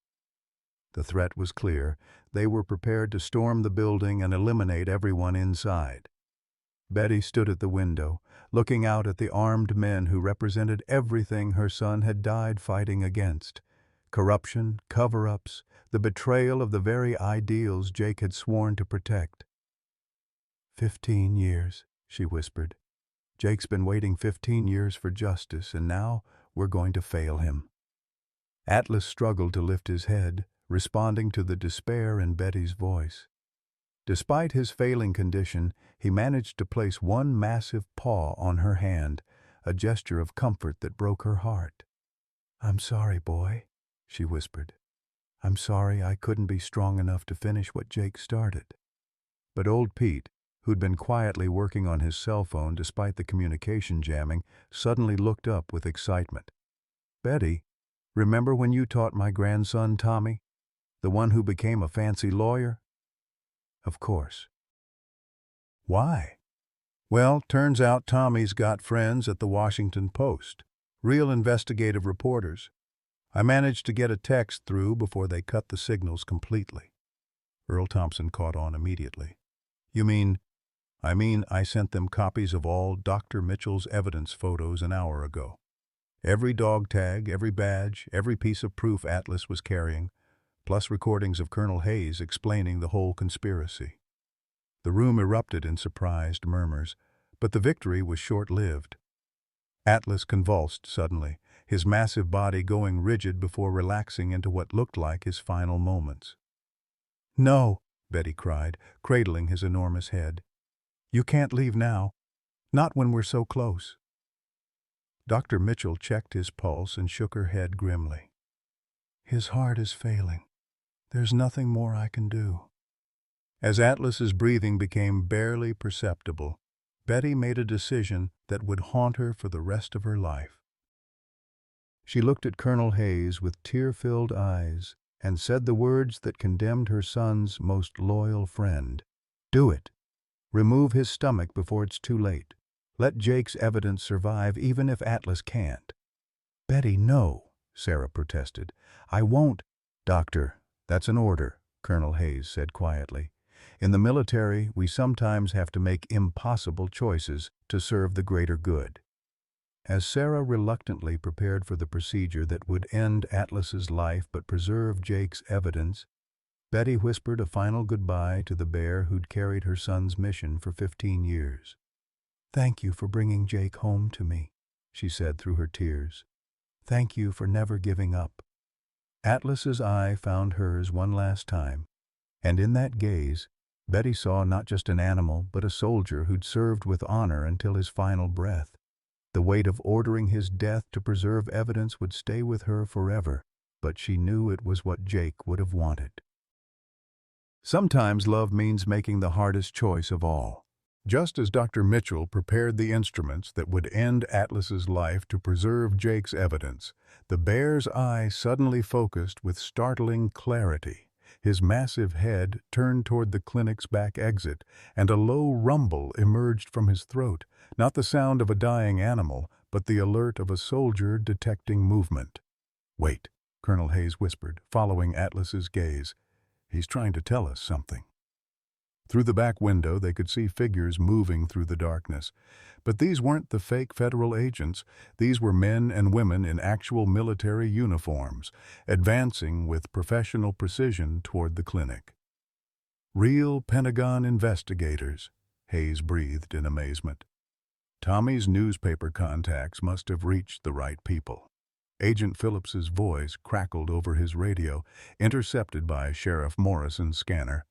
The threat was clear. They were prepared to storm the building and eliminate everyone inside. Betty stood at the window, looking out at the armed men who represented everything her son had died fighting against. Corruption, cover-ups, the betrayal of the very ideals Jake had sworn to protect. 15 years, she whispered. "Jake's been waiting 15 years for justice, and now we're going to fail him." Atlas struggled to lift his head, responding to the despair in Betty's voice. Despite his failing condition, he managed to place one massive paw on her hand, a gesture of comfort that broke her heart. "I'm sorry, boy," she whispered. "I'm sorry I couldn't be strong enough to finish what Jake started." But old Pete, who'd been quietly working on his cell phone despite the communication jamming, suddenly looked up with excitement. "Betty, remember when you taught my grandson Tommy? The one who became a fancy lawyer?" "Of course." "Why?" "Well, turns out Tommy's got friends at the Washington Post, real investigative reporters. I managed to get a text through before they cut the signals completely." Earl Thompson caught on immediately. "You mean—" I sent them copies of all Dr. Mitchell's evidence photos an hour ago. Every dog tag, every badge, every piece of proof Atlas was carrying, plus recordings of Colonel Hayes explaining the whole conspiracy." The room erupted in surprised murmurs, but the victory was short-lived. Atlas convulsed suddenly, his massive body going rigid before relaxing into what looked like his final moments. "No," Betty cried, cradling his enormous head. "You can't leave now. Not when we're so close." Dr. Mitchell checked his pulse and shook her head grimly. "His heart is failing. There's nothing more I can do." As Atlas's breathing became barely perceptible, Betty made a decision that would haunt her for the rest of her life. She looked at Colonel Hayes with tear-filled eyes and said the words that condemned her son's most loyal friend. "Do it. Remove his stomach before it's too late. Let Jake's evidence survive even if Atlas can't." "Betty, no," Sarah protested. "I won't." "Doctor, that's an order," Colonel Hayes said quietly. "In the military, we sometimes have to make impossible choices to serve the greater good." As Sarah reluctantly prepared for the procedure that would end Atlas's life but preserve Jake's evidence, Betty whispered a final goodbye to the bear who'd carried her son's mission for 15 years. "Thank you for bringing Jake home to me," she said through her tears. "Thank you for never giving up." Atlas's eye found hers one last time, and in that gaze, Betty saw not just an animal but a soldier who'd served with honor until his final breath. The weight of ordering his death to preserve evidence would stay with her forever, but she knew it was what Jake would have wanted. Sometimes love means making the hardest choice of all. Just as Dr. Mitchell prepared the instruments that would end Atlas's life to preserve Jake's evidence, the bear's eye suddenly focused with startling clarity. His massive head turned toward the clinic's back exit, and a low rumble emerged from his throat, not the sound of a dying animal, but the alert of a soldier detecting movement. "Wait," Colonel Hayes whispered, following Atlas's gaze. "He's trying to tell us something." Through the back window, they could see figures moving through the darkness. But these weren't the fake federal agents. These were men and women in actual military uniforms, advancing with professional precision toward the clinic. "Real Pentagon investigators," Hayes breathed in amazement. Tommy's newspaper contacts must have reached the right people. Agent Phillips's voice crackled over his radio, intercepted by Sheriff Morrison's scanner.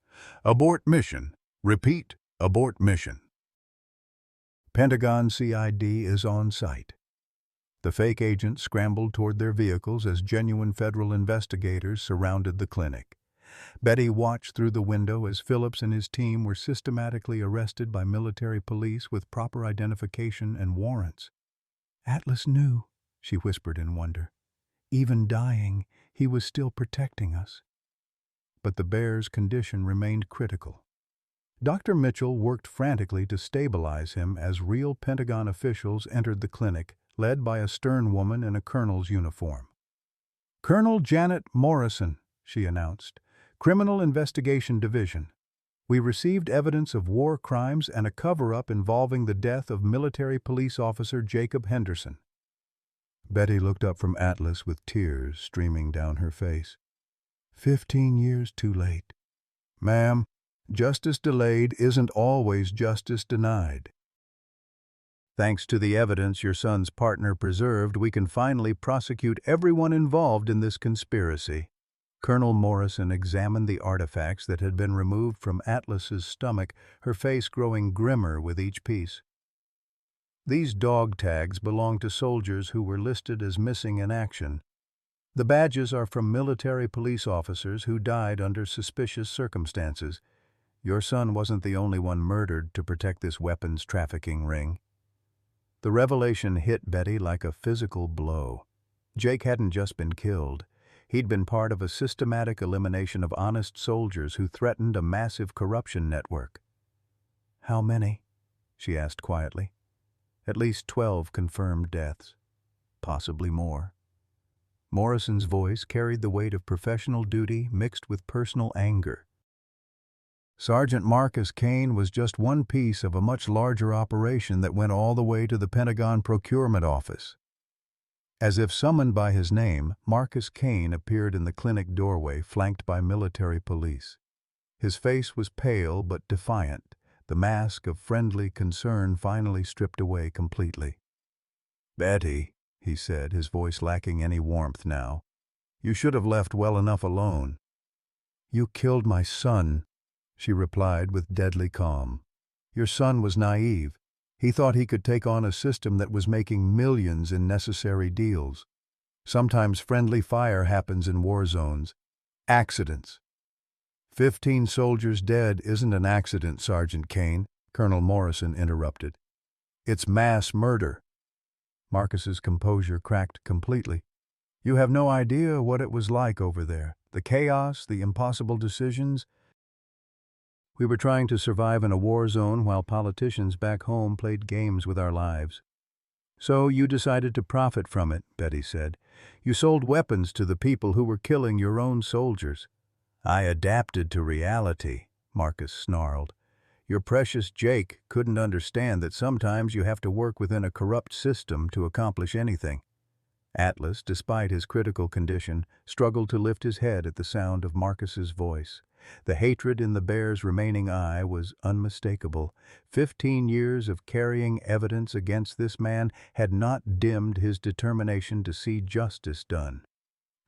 "Abort mission. Repeat, abort mission." Pentagon CID is on site. The fake agents scrambled toward their vehicles as genuine federal investigators surrounded the clinic. Betty watched through the window as Phillips and his team were systematically arrested by military police with proper identification and warrants. "Atlas knew," she whispered in wonder. "Even dying, he was still protecting us." But the bear's condition remained critical. Dr. Mitchell worked frantically to stabilize him as real Pentagon officials entered the clinic, led by a stern woman in a colonel's uniform. "Colonel Janet Morrison," she announced, "Criminal Investigation Division. We received evidence of war crimes and a cover-up involving the death of military police officer Jacob Henderson." Betty looked up from Atlas with tears streaming down her face. 15 years too late. "Ma'am, justice delayed isn't always justice denied. Thanks to the evidence your son's partner preserved, we can finally prosecute everyone involved in this conspiracy." Colonel Morrison examined the artifacts that had been removed from Atlas's stomach, her face growing grimmer with each piece. "These dog tags belong to soldiers who were listed as missing in action. The badges are from military police officers who died under suspicious circumstances. Your son wasn't the only one murdered to protect this weapons trafficking ring." The revelation hit Betty like a physical blow. Jake hadn't just been killed. He'd been part of a systematic elimination of honest soldiers who threatened a massive corruption network. "How many?" she asked quietly. "At least 12 confirmed deaths. Possibly more." Morrison's voice carried the weight of professional duty mixed with personal anger. "Sergeant Marcus Kane was just one piece of a much larger operation that went all the way to the Pentagon Procurement Office." As if summoned by his name, Marcus Kane appeared in the clinic doorway, flanked by military police. His face was pale but defiant, the mask of friendly concern finally stripped away completely. "Betty," he said, his voice lacking any warmth now, "you should have left well enough alone." "You killed my son," she replied with deadly calm. "Your son was naive. He thought he could take on a system that was making millions in necessary deals. Sometimes friendly fire happens in war zones. Accidents." 15 soldiers dead isn't an accident, Sergeant Kane, Colonel Morrison interrupted. It's mass murder. Marcus's composure cracked completely. You have no idea what it was like over there. The chaos, the impossible decisions. We were trying to survive in a war zone while politicians back home played games with our lives. So you decided to profit from it, Betty said. You sold weapons to the people who were killing your own soldiers. I adapted to reality, Marcus snarled. Your precious Jake couldn't understand that sometimes you have to work within a corrupt system to accomplish anything. Atlas, despite his critical condition, struggled to lift his head at the sound of Marcus's voice. The hatred in the bear's remaining eye was unmistakable. 15 years of carrying evidence against this man had not dimmed his determination to see justice done.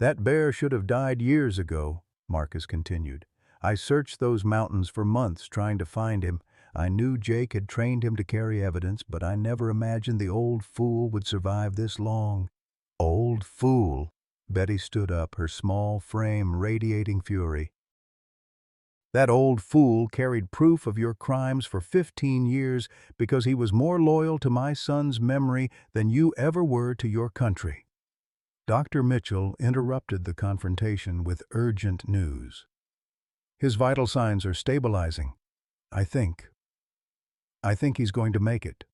That bear should have died years ago, Marcus continued. I searched those mountains for months trying to find him. I knew Jake had trained him to carry evidence, but I never imagined the old fool would survive this long. Old fool. Betty stood up, her small frame radiating fury. That old fool carried proof of your crimes for 15 years because he was more loyal to my son's memory than you ever were to your country. Dr. Mitchell interrupted the confrontation with urgent news. His vital signs are stabilizing. I think he's going to make it.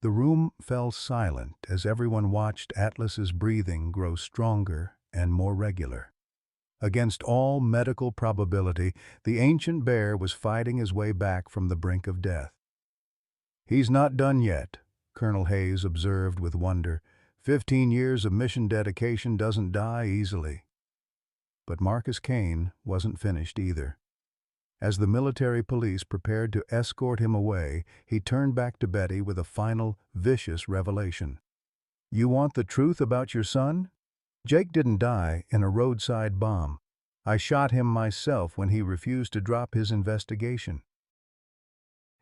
The room fell silent as everyone watched Atlas's breathing grow stronger and more regular. Against all medical probability, the ancient bear was fighting his way back from the brink of death. He's not done yet, Colonel Hayes observed with wonder. 15 years of mission dedication doesn't die easily. But Marcus Kane wasn't finished either. As the military police prepared to escort him away, he turned back to Betty with a final, vicious revelation. You want the truth about your son? Jake didn't die in a roadside bomb. I shot him myself when he refused to drop his investigation.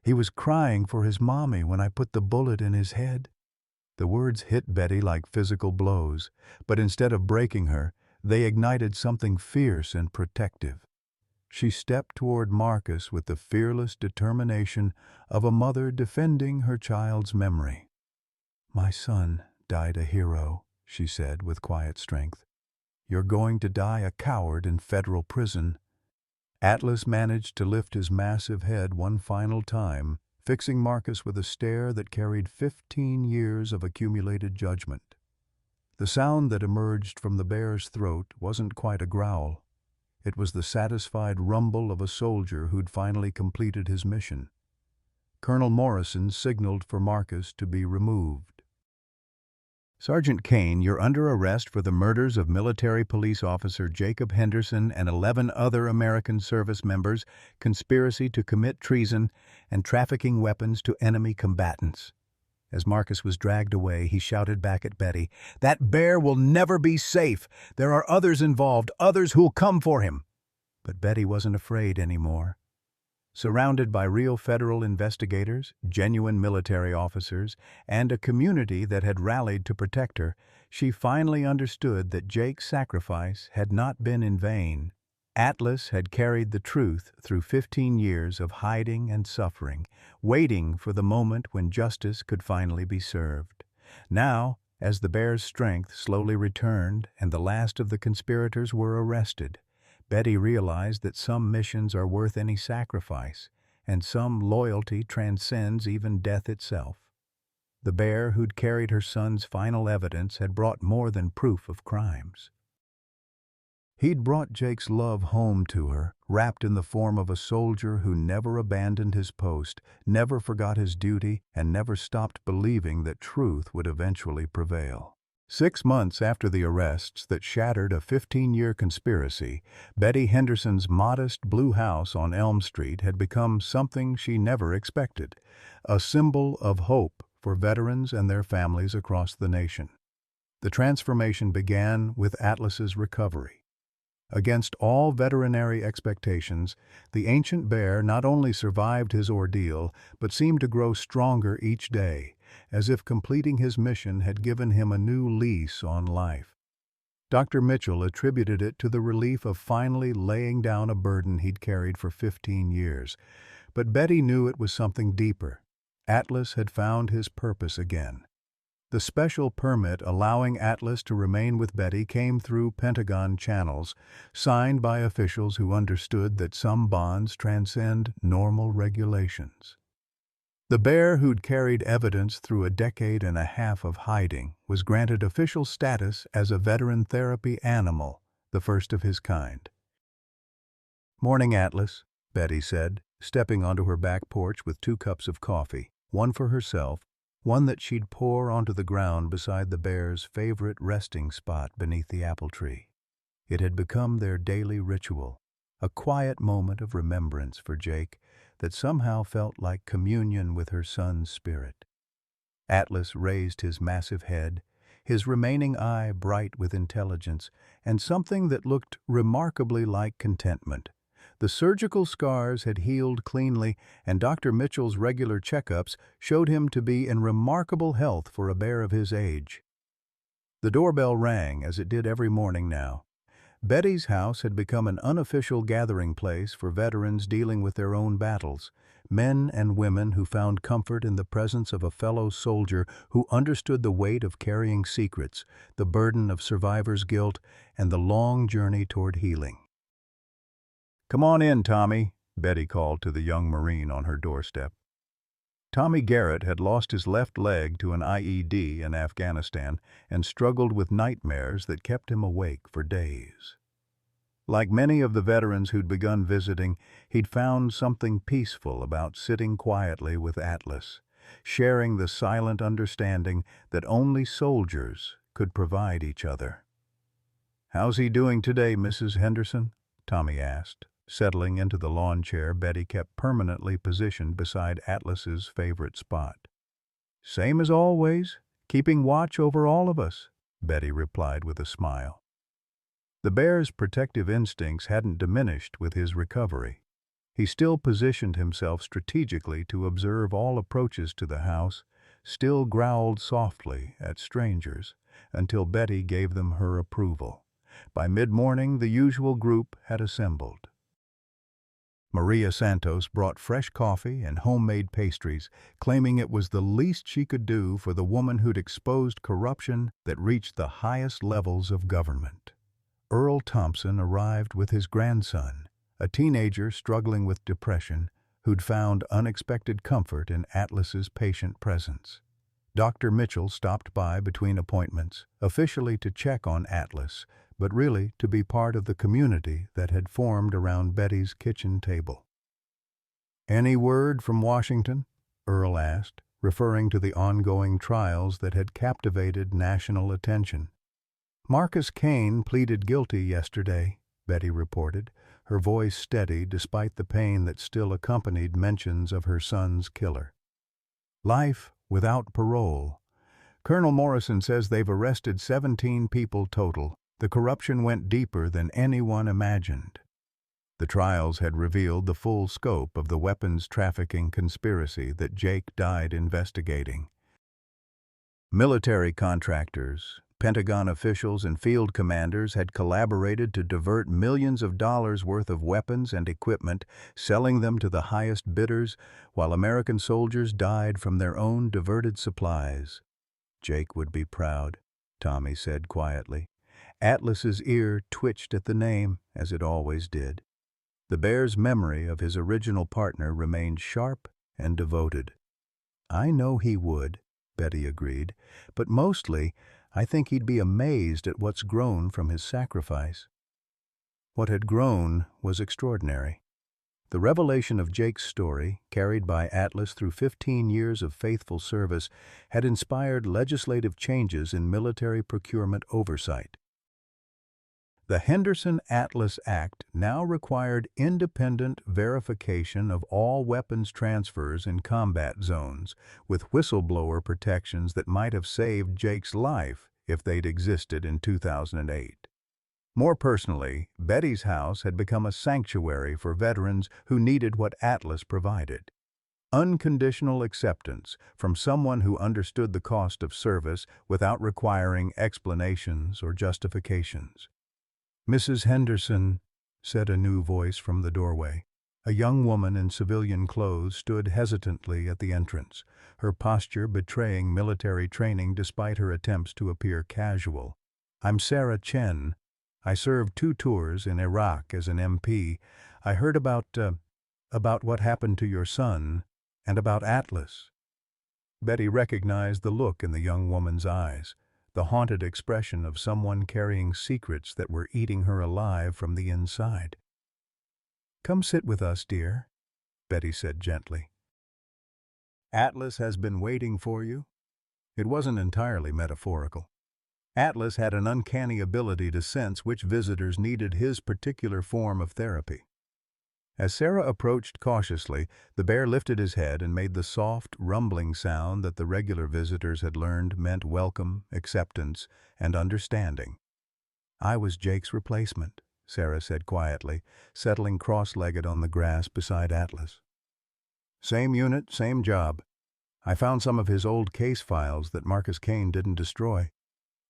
He was crying for his mommy when I put the bullet in his head. The words hit Betty like physical blows, but instead of breaking her, they ignited something fierce and protective. She stepped toward Marcus with the fearless determination of a mother defending her child's memory. My son died a hero, she said with quiet strength. You're going to die a coward in federal prison. Atlas managed to lift his massive head one final time, fixing Marcus with a stare that carried 15 years of accumulated judgment. The sound that emerged from the bear's throat wasn't quite a growl. It was the satisfied rumble of a soldier who'd finally completed his mission. Colonel Morrison signaled for Marcus to be removed. Sergeant Kane, you're under arrest for the murders of military police officer Jacob Henderson and 11 other American service members, conspiracy to commit treason, and trafficking weapons to enemy combatants. As Marcus was dragged away, he shouted back at Betty, That bear will never be safe. There are others involved, others who'll come for him. But Betty wasn't afraid anymore. Surrounded by real federal investigators, genuine military officers, and a community that had rallied to protect her, she finally understood that Jake's sacrifice had not been in vain. Atlas had carried the truth through 15 years of hiding and suffering, waiting for the moment when justice could finally be served. Now, as the bear's strength slowly returned and the last of the conspirators were arrested, Betty realized that some missions are worth any sacrifice, and some loyalty transcends even death itself. The bear who'd carried her son's final evidence had brought more than proof of crimes. He'd brought Jake's love home to her, wrapped in the form of a soldier who never abandoned his post, never forgot his duty, and never stopped believing that truth would eventually prevail. 6 months after the arrests that shattered a 15-year conspiracy, Betty Henderson's modest blue house on Elm Street had become something she never expected, a symbol of hope for veterans and their families across the nation. The transformation began with Atlas's recovery. Against all veterinary expectations, the ancient bear not only survived his ordeal, but seemed to grow stronger each day, as if completing his mission had given him a new lease on life. Dr. Mitchell attributed it to the relief of finally laying down a burden he'd carried for 15 years. But Betty knew it was something deeper. Atlas had found his purpose again. The special permit allowing Atlas to remain with Betty came through Pentagon channels, signed by officials who understood that some bonds transcend normal regulations. The bear, who'd carried evidence through a decade and a half of hiding, was granted official status as a veteran therapy animal, the first of his kind. "Morning, Atlas," Betty said, stepping onto her back porch with 2 cups of coffee, one for herself, one that she'd pour onto the ground beside the bear's favorite resting spot beneath the apple tree. It had become their daily ritual, a quiet moment of remembrance for Jake that somehow felt like communion with her son's spirit. Atlas raised his massive head, his remaining eye bright with intelligence and something that looked remarkably like contentment. The surgical scars had healed cleanly, and Dr. Mitchell's regular checkups showed him to be in remarkable health for a bear of his age. The doorbell rang, as it did every morning now. Betty's house had become an unofficial gathering place for veterans dealing with their own battles, men and women who found comfort in the presence of a fellow soldier who understood the weight of carrying secrets, the burden of survivor's guilt, and the long journey toward healing. "Come on in, Tommy," Betty called to the young Marine on her doorstep. Tommy Garrett had lost his left leg to an IED in Afghanistan and struggled with nightmares that kept him awake for days. Like many of the veterans who'd begun visiting, he'd found something peaceful about sitting quietly with Atlas, sharing the silent understanding that only soldiers could provide each other. "How's he doing today, Mrs. Henderson?" Tommy asked, settling into the lawn chair Betty kept permanently positioned beside Atlas's favorite spot. "Same as always, keeping watch over all of us," Betty replied with a smile. The bear's protective instincts hadn't diminished with his recovery. He still positioned himself strategically to observe all approaches to the house, still growled softly at strangers, until Betty gave them her approval. By mid-morning, the usual group had assembled. Maria Santos brought fresh coffee and homemade pastries, claiming it was the least she could do for the woman who'd exposed corruption that reached the highest levels of government. Earl Thompson arrived with his grandson, a teenager struggling with depression, who'd found unexpected comfort in Atlas's patient presence. Dr. Mitchell stopped by between appointments, officially to check on Atlas, but really to be part of the community that had formed around Betty's kitchen table. "Any word from Washington?" Earl asked, referring to the ongoing trials that had captivated national attention. "Marcus Kane pleaded guilty yesterday," Betty reported, her voice steady despite the pain that still accompanied mentions of her son's killer. "Life without parole. Colonel Morrison says they've arrested 17 people total. The corruption went deeper than anyone imagined." The trials had revealed the full scope of the weapons trafficking conspiracy that Jake died investigating. Military contractors, Pentagon officials, and field commanders had collaborated to divert millions of dollars worth of weapons and equipment, selling them to the highest bidders, while American soldiers died from their own diverted supplies. "Jake would be proud," Tommy said quietly. Atlas's ear twitched at the name, as it always did. The bear's memory of his original partner remained sharp and devoted. "I know he would," Betty agreed, "but mostly I think he'd be amazed at what's grown from his sacrifice." What had grown was extraordinary. The revelation of Jake's story, carried by Atlas through 15 years of faithful service, had inspired legislative changes in military procurement oversight. The Henderson-Atlas Act now required independent verification of all weapons transfers in combat zones, with whistleblower protections that might have saved Jake's life if they'd existed in 2008. More personally, Betty's house had become a sanctuary for veterans who needed what Atlas provided. Unconditional acceptance from someone who understood the cost of service without requiring explanations or justifications. "Mrs. Henderson," said a new voice from the doorway. A young woman in civilian clothes stood hesitantly at the entrance, her posture betraying military training despite her attempts to appear casual. "I'm Sarah Chen. I served 2 tours in Iraq as an MP. I heard about what happened to your son, and about Atlas." Betty recognized the look in the young woman's eyes, the haunted expression of someone carrying secrets that were eating her alive from the inside. "Come sit with us, dear," Betty said gently. "Atlas has been waiting for you." It wasn't entirely metaphorical. Atlas had an uncanny ability to sense which visitors needed his particular form of therapy. As Sarah approached cautiously, the bear lifted his head and made the soft, rumbling sound that the regular visitors had learned meant welcome, acceptance, and understanding. "I was Jake's replacement," Sarah said quietly, settling cross-legged on the grass beside Atlas. "Same unit, same job. I found some of his old case files that Marcus Kane didn't destroy.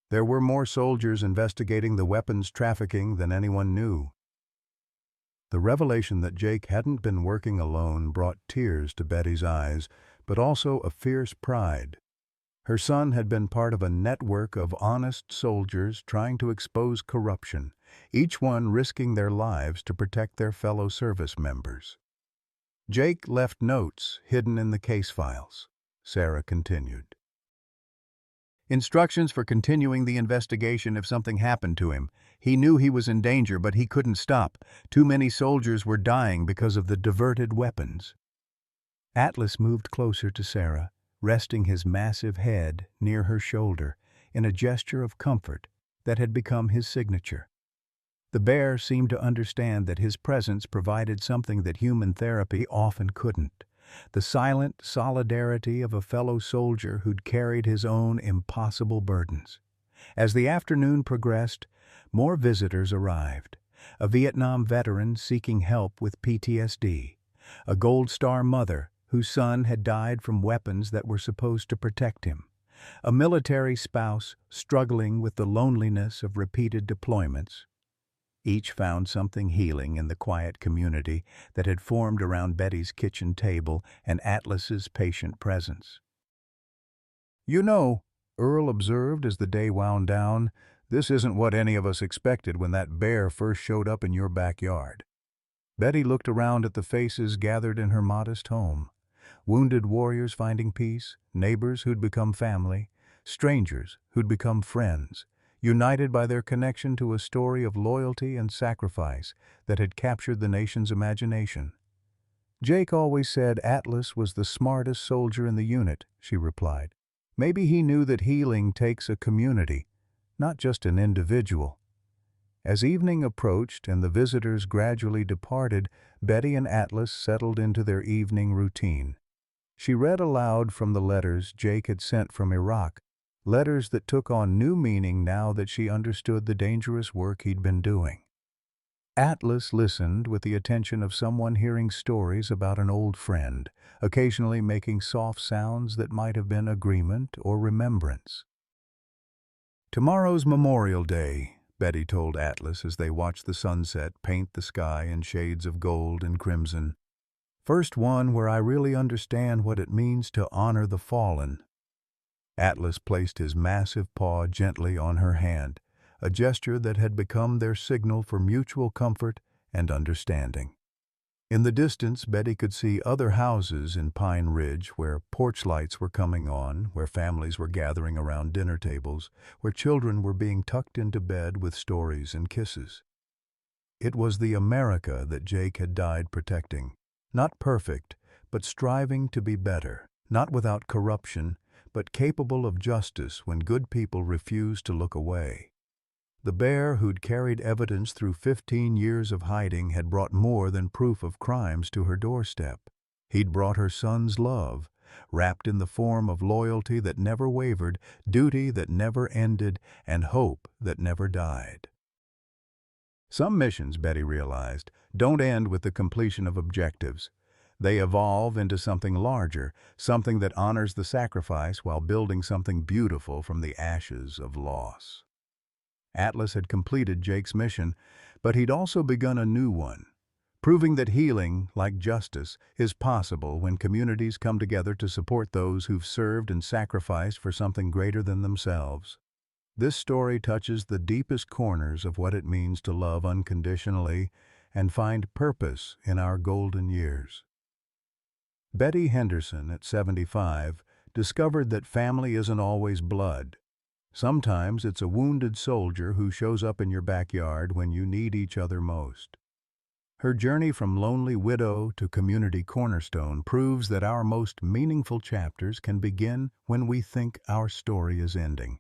There were more soldiers investigating the weapons trafficking than anyone knew." The revelation that Jake hadn't been working alone brought tears to Betty's eyes, but also a fierce pride. Her son had been part of a network of honest soldiers trying to expose corruption, each one risking their lives to protect their fellow service members. "Jake left notes hidden in the case files," Sarah continued. "Instructions for continuing the investigation if something happened to him. He knew he was in danger, but he couldn't stop. Too many soldiers were dying because of the diverted weapons." Atlas moved closer to Sarah, resting his massive head near her shoulder in a gesture of comfort that had become his signature. The bear seemed to understand that his presence provided something that human therapy often couldn't: the silent solidarity of a fellow soldier who'd carried his own impossible burdens. As the afternoon progressed, more visitors arrived. A Vietnam veteran seeking help with PTSD, a Gold Star mother whose son had died from weapons that were supposed to protect him, a military spouse struggling with the loneliness of repeated deployments. Each found something healing in the quiet community that had formed around Betty's kitchen table and Atlas's patient presence. "You know," Earl observed as the day wound down, "this isn't what any of us expected when that bear first showed up in your backyard." Betty looked around at the faces gathered in her modest home. Wounded warriors finding peace, neighbors who'd become family, strangers who'd become friends, united by their connection to a story of loyalty and sacrifice that had captured the nation's imagination. "Jake always said Atlas was the smartest soldier in the unit," she replied. "Maybe he knew that healing takes a community, not just an individual." As evening approached and the visitors gradually departed, Betty and Atlas settled into their evening routine. She read aloud from the letters Jake had sent from Iraq, letters that took on new meaning now that she understood the dangerous work he'd been doing. Atlas listened with the attention of someone hearing stories about an old friend, occasionally making soft sounds that might have been agreement or remembrance. "Tomorrow's Memorial Day," Betty told Atlas as they watched the sunset paint the sky in shades of gold and crimson. "First one where I really understand what it means to honor the fallen." Atlas placed his massive paw gently on her hand, a gesture that had become their signal for mutual comfort and understanding. In the distance, Betty could see other houses in Pine Ridge where porch lights were coming on, where families were gathering around dinner tables, where children were being tucked into bed with stories and kisses. It was the America that Jake had died protecting. Not perfect, but striving to be better. Not without corruption, but capable of justice when good people refused to look away. The bear who'd carried evidence through 15 years of hiding had brought more than proof of crimes to her doorstep. He'd brought her son's love, wrapped in the form of loyalty that never wavered, duty that never ended, and hope that never died. Some missions, Betty realized, don't end with the completion of objectives. They evolve into something larger, something that honors the sacrifice while building something beautiful from the ashes of loss. Atlas had completed Jake's mission, but he'd also begun a new one, proving that healing, like justice, is possible when communities come together to support those who've served and sacrificed for something greater than themselves. This story touches the deepest corners of what it means to love unconditionally and find purpose in our golden years. Betty Henderson, at 75, discovered that family isn't always blood. Sometimes it's a wounded soldier who shows up in your backyard when you need each other most. Her journey from lonely widow to community cornerstone proves that our most meaningful chapters can begin when we think our story is ending.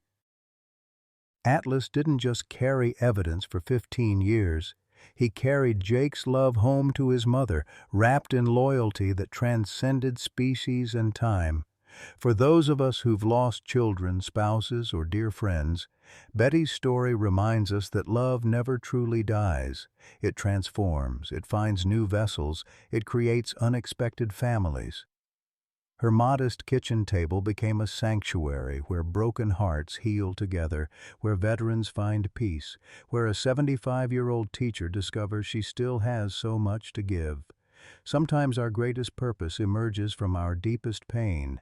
Atlas didn't just carry evidence for 15 years. He carried Jake's love home to his mother, wrapped in loyalty that transcended species and time. For those of us who've lost children, spouses, or dear friends, Betty's story reminds us that love never truly dies. It transforms, it finds new vessels, it creates unexpected families. Her modest kitchen table became a sanctuary where broken hearts heal together, where veterans find peace, where a 75-year-old teacher discovers she still has so much to give. Sometimes our greatest purpose emerges from our deepest pain,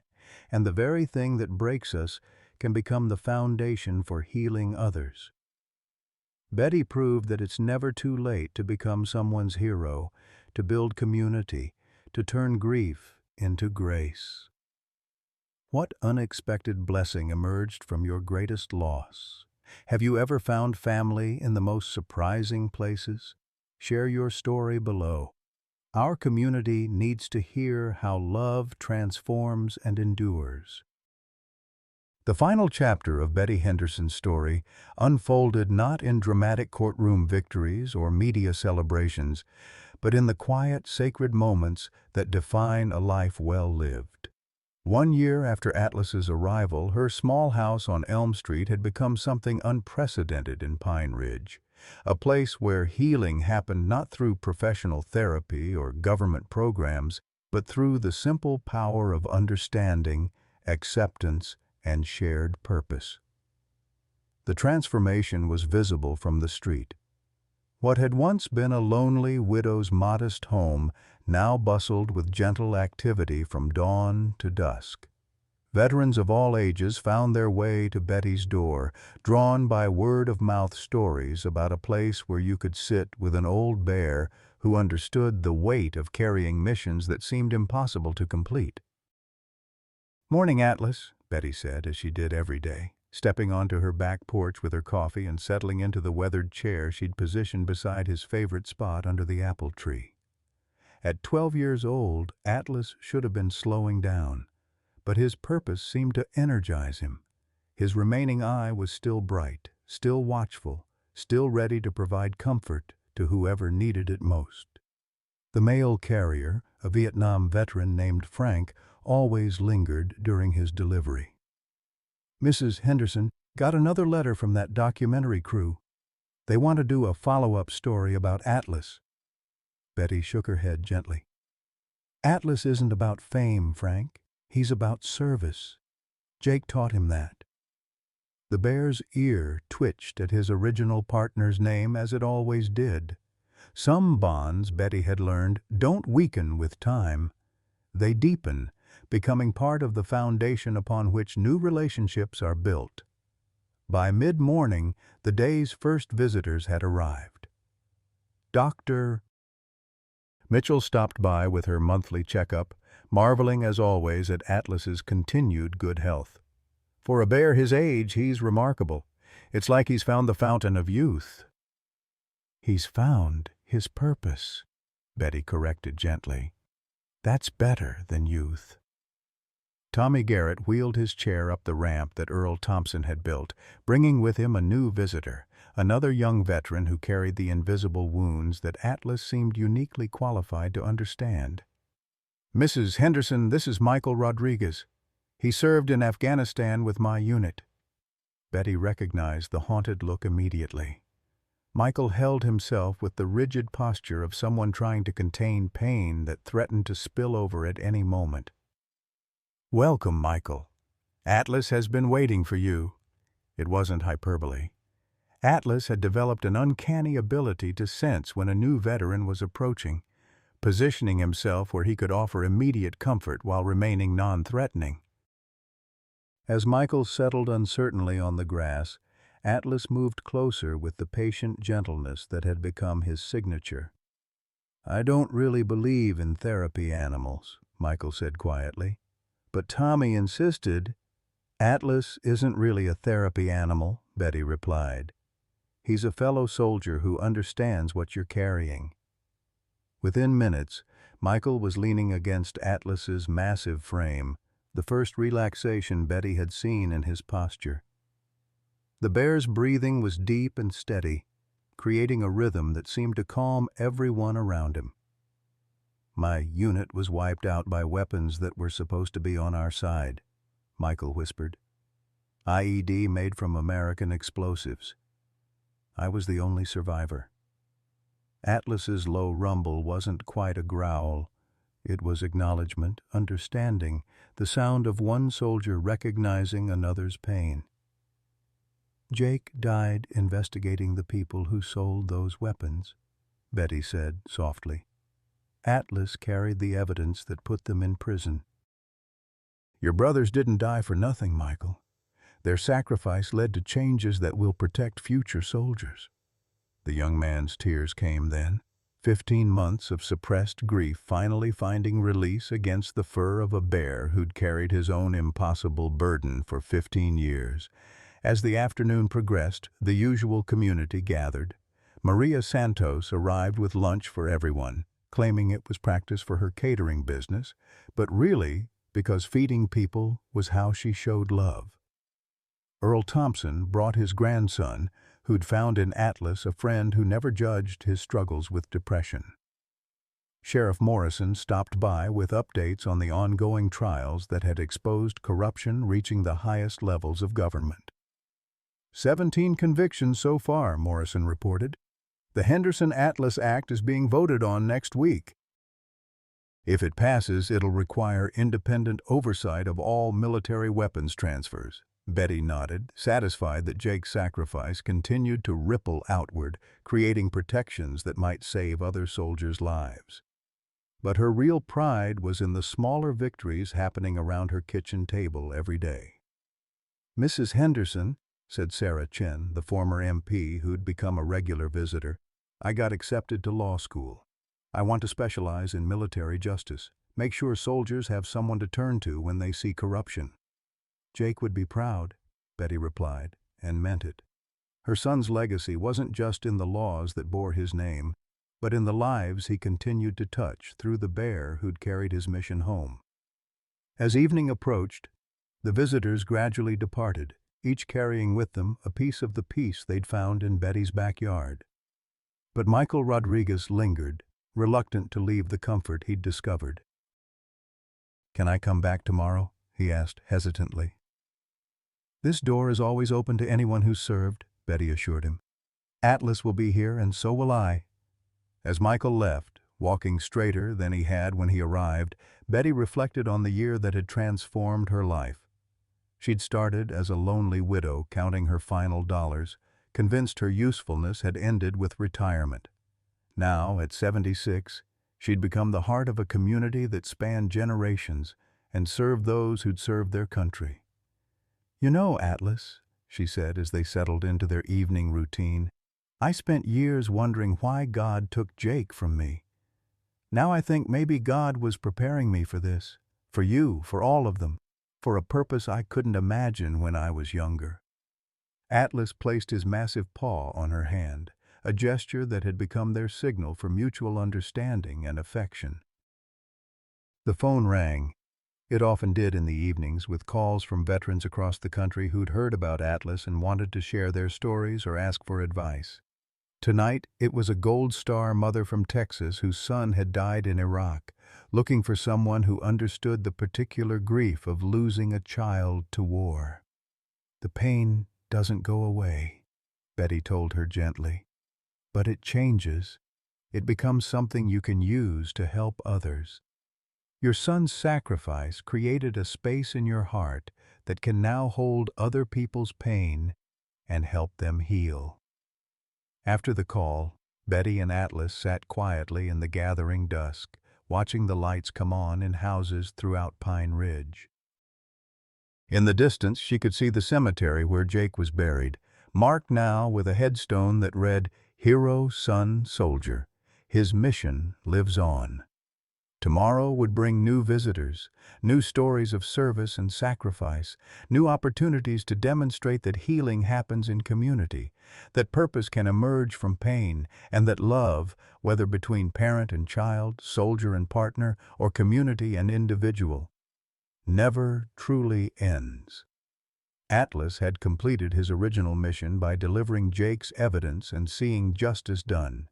and the very thing that breaks us can become the foundation for healing others. Betty proved that it's never too late to become someone's hero, to build community, to turn grief into grace. What unexpected blessing emerged from your greatest loss? Have you ever found family in the most surprising places? Share your story below. Our community needs to hear how love transforms and endures. The final chapter of Betty Henderson's story unfolded not in dramatic courtroom victories or media celebrations, but in the quiet, sacred moments that define a life well lived. 1 year after Atlas's arrival, her small house on Elm Street had become something unprecedented in Pine Ridge, a place where healing happened not through professional therapy or government programs, but through the simple power of understanding, acceptance, and shared purpose. The transformation was visible from the street. What had once been a lonely widow's modest home now bustled with gentle activity from dawn to dusk. Veterans of all ages found their way to Betty's door, drawn by word-of-mouth stories about a place where you could sit with an old bear who understood the weight of carrying missions that seemed impossible to complete. "Morning, Atlas," Betty said, as she did every day, stepping onto her back porch with her coffee and settling into the weathered chair she'd positioned beside his favorite spot under the apple tree. At 12 years old, Atlas should have been slowing down, but his purpose seemed to energize him. His remaining eye was still bright, still watchful, still ready to provide comfort to whoever needed it most. The mail carrier, a Vietnam veteran named Frank, always lingered during his delivery. "Mrs. Henderson, got another letter from that documentary crew. They want to do a follow-up story about Atlas." Betty shook her head gently. "Atlas isn't about fame, Frank. He's about service. Jake taught him that." The bear's ear twitched at his original partner's name, as it always did. Some bonds, Betty had learned, don't weaken with time. They deepen, becoming part of the foundation upon which new relationships are built. By mid-morning, the day's first visitors had arrived. Dr. Mitchell stopped by with her monthly checkup, marveling as always at Atlas's continued good health. "For a bear his age, he's remarkable. It's like he's found the fountain of youth." "He's found his purpose," Betty corrected gently. "That's better than youth." Tommy Garrett wheeled his chair up the ramp that Earl Thompson had built, bringing with him a new visitor, another young veteran who carried the invisible wounds that Atlas seemed uniquely qualified to understand. "Mrs. Henderson, this is Michael Rodriguez. He served in Afghanistan with my unit." Betty recognized the haunted look immediately. Michael held himself with the rigid posture of someone trying to contain pain that threatened to spill over at any moment. "Welcome, Michael. Atlas has been waiting for you." It wasn't hyperbole. Atlas had developed an uncanny ability to sense when a new veteran was approaching, positioning himself where he could offer immediate comfort while remaining non-threatening. As Michael settled uncertainly on the grass, Atlas moved closer with the patient gentleness that had become his signature. "I don't really believe in therapy animals," Michael said quietly. "But Tommy insisted." "Atlas isn't really a therapy animal," Betty replied. "He's a fellow soldier who understands what you're carrying." Within minutes, Michael was leaning against Atlas's massive frame, the first relaxation Betty had seen in his posture. The bear's breathing was deep and steady, creating a rhythm that seemed to calm everyone around him. "My unit was wiped out by weapons that were supposed to be on our side," Michael whispered. "IED made from American explosives. I was the only survivor." Atlas's low rumble wasn't quite a growl. It was acknowledgement, understanding, the sound of one soldier recognizing another's pain. "Jake died investigating the people who sold those weapons," Betty said softly. "Atlas carried the evidence that put them in prison." "Your brothers didn't die for nothing, Michael. Their sacrifice led to changes that will protect future soldiers." The young man's tears came then. 15 months of suppressed grief finally finding release against the fur of a bear who'd carried his own impossible burden for 15 years. As the afternoon progressed, the usual community gathered. Maria Santos arrived with lunch for everyone, claiming it was practice for her catering business, but really because feeding people was how she showed love. Earl Thompson brought his grandson, who'd found in Atlas a friend who never judged his struggles with depression. Sheriff Morrison stopped by with updates on the ongoing trials that had exposed corruption reaching the highest levels of government. 17 convictions so far, Morrison reported. The Henderson-Atlas Act is being voted on next week. If it passes, it'll require independent oversight of all military weapons transfers. Betty nodded, satisfied that Jake's sacrifice continued to ripple outward, creating protections that might save other soldiers' lives. But her real pride was in the smaller victories happening around her kitchen table every day. "Mrs. Henderson," said Sarah Chen, the former MP who'd become a regular visitor, "I got accepted to law school. I want to specialize in military justice, make sure soldiers have someone to turn to when they see corruption." "Jake would be proud," Betty replied, and meant it. Her son's legacy wasn't just in the laws that bore his name, but in the lives he continued to touch through the bear who'd carried his mission home. As evening approached, the visitors gradually departed, each carrying with them a piece of the peace they'd found in Betty's backyard. But Michael Rodriguez lingered, reluctant to leave the comfort he'd discovered. "Can I come back tomorrow?" he asked hesitantly. "This door is always open to anyone who's served," Betty assured him. "Atlas will be here, and so will I." As Michael left, walking straighter than he had when he arrived, Betty reflected on the year that had transformed her life. She'd started as a lonely widow counting her final dollars, convinced her usefulness had ended with retirement. Now, at 76, she'd become the heart of a community that spanned generations and served those who'd served their country. "You know, Atlas," she said as they settled into their evening routine, "I spent years wondering why God took Jake from me. Now I think maybe God was preparing me for this, for you, for all of them, for a purpose I couldn't imagine when I was younger." Atlas placed his massive paw on her hand, a gesture that had become their signal for mutual understanding and affection. The phone rang. It often did in the evenings, with calls from veterans across the country who'd heard about Atlas and wanted to share their stories or ask for advice. Tonight, it was a Gold Star mother from Texas whose son had died in Iraq, looking for someone who understood the particular grief of losing a child to war. "The pain doesn't go away," Betty told her gently. but it changes. It becomes something you can use to help others. Your son's sacrifice created a space in your heart that can now hold other people's pain and help them heal. After the call, Betty and Atlas sat quietly in the gathering dusk, watching the lights come on in houses throughout Pine Ridge. In the distance, she could see the cemetery where Jake was buried, marked now with a headstone that read, "Hero, Son, Soldier. His mission lives on." Tomorrow would bring new visitors, new stories of service and sacrifice, new opportunities to demonstrate that healing happens in community, that purpose can emerge from pain, and that love, whether between parent and child, soldier and partner, or community and individual, never truly ends. Atlas had completed his original mission by delivering Jake's evidence and seeing justice done.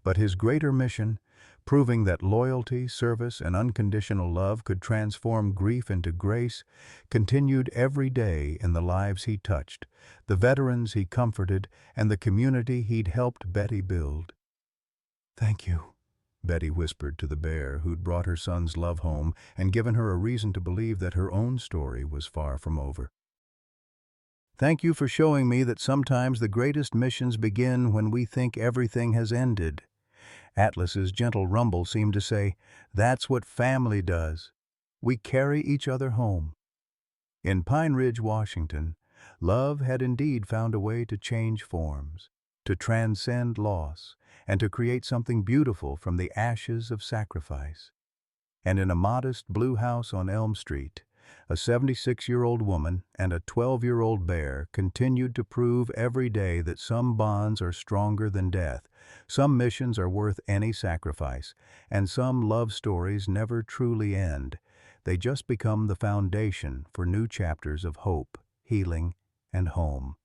But his greater mission, proving that loyalty, service, and unconditional love could transform grief into grace, continued every day in the lives he touched, the veterans he comforted, and the community he'd helped Betty build. "Thank you," Betty whispered to the bear who'd brought her son's love home and given her a reason to believe that her own story was far from over. "Thank you for showing me that sometimes the greatest missions begin when we think everything has ended." Atlas's gentle rumble seemed to say, "That's what family does. We carry each other home." In Pine Ridge, Washington, love had indeed found a way to change forms, to transcend loss, and to create something beautiful from the ashes of sacrifice. And in a modest blue house on Elm Street, a 76-year-old woman and a 12-year-old bear continued to prove every day that some bonds are stronger than death, some missions are worth any sacrifice, and some love stories never truly end. They just become the foundation for new chapters of hope, healing, and home.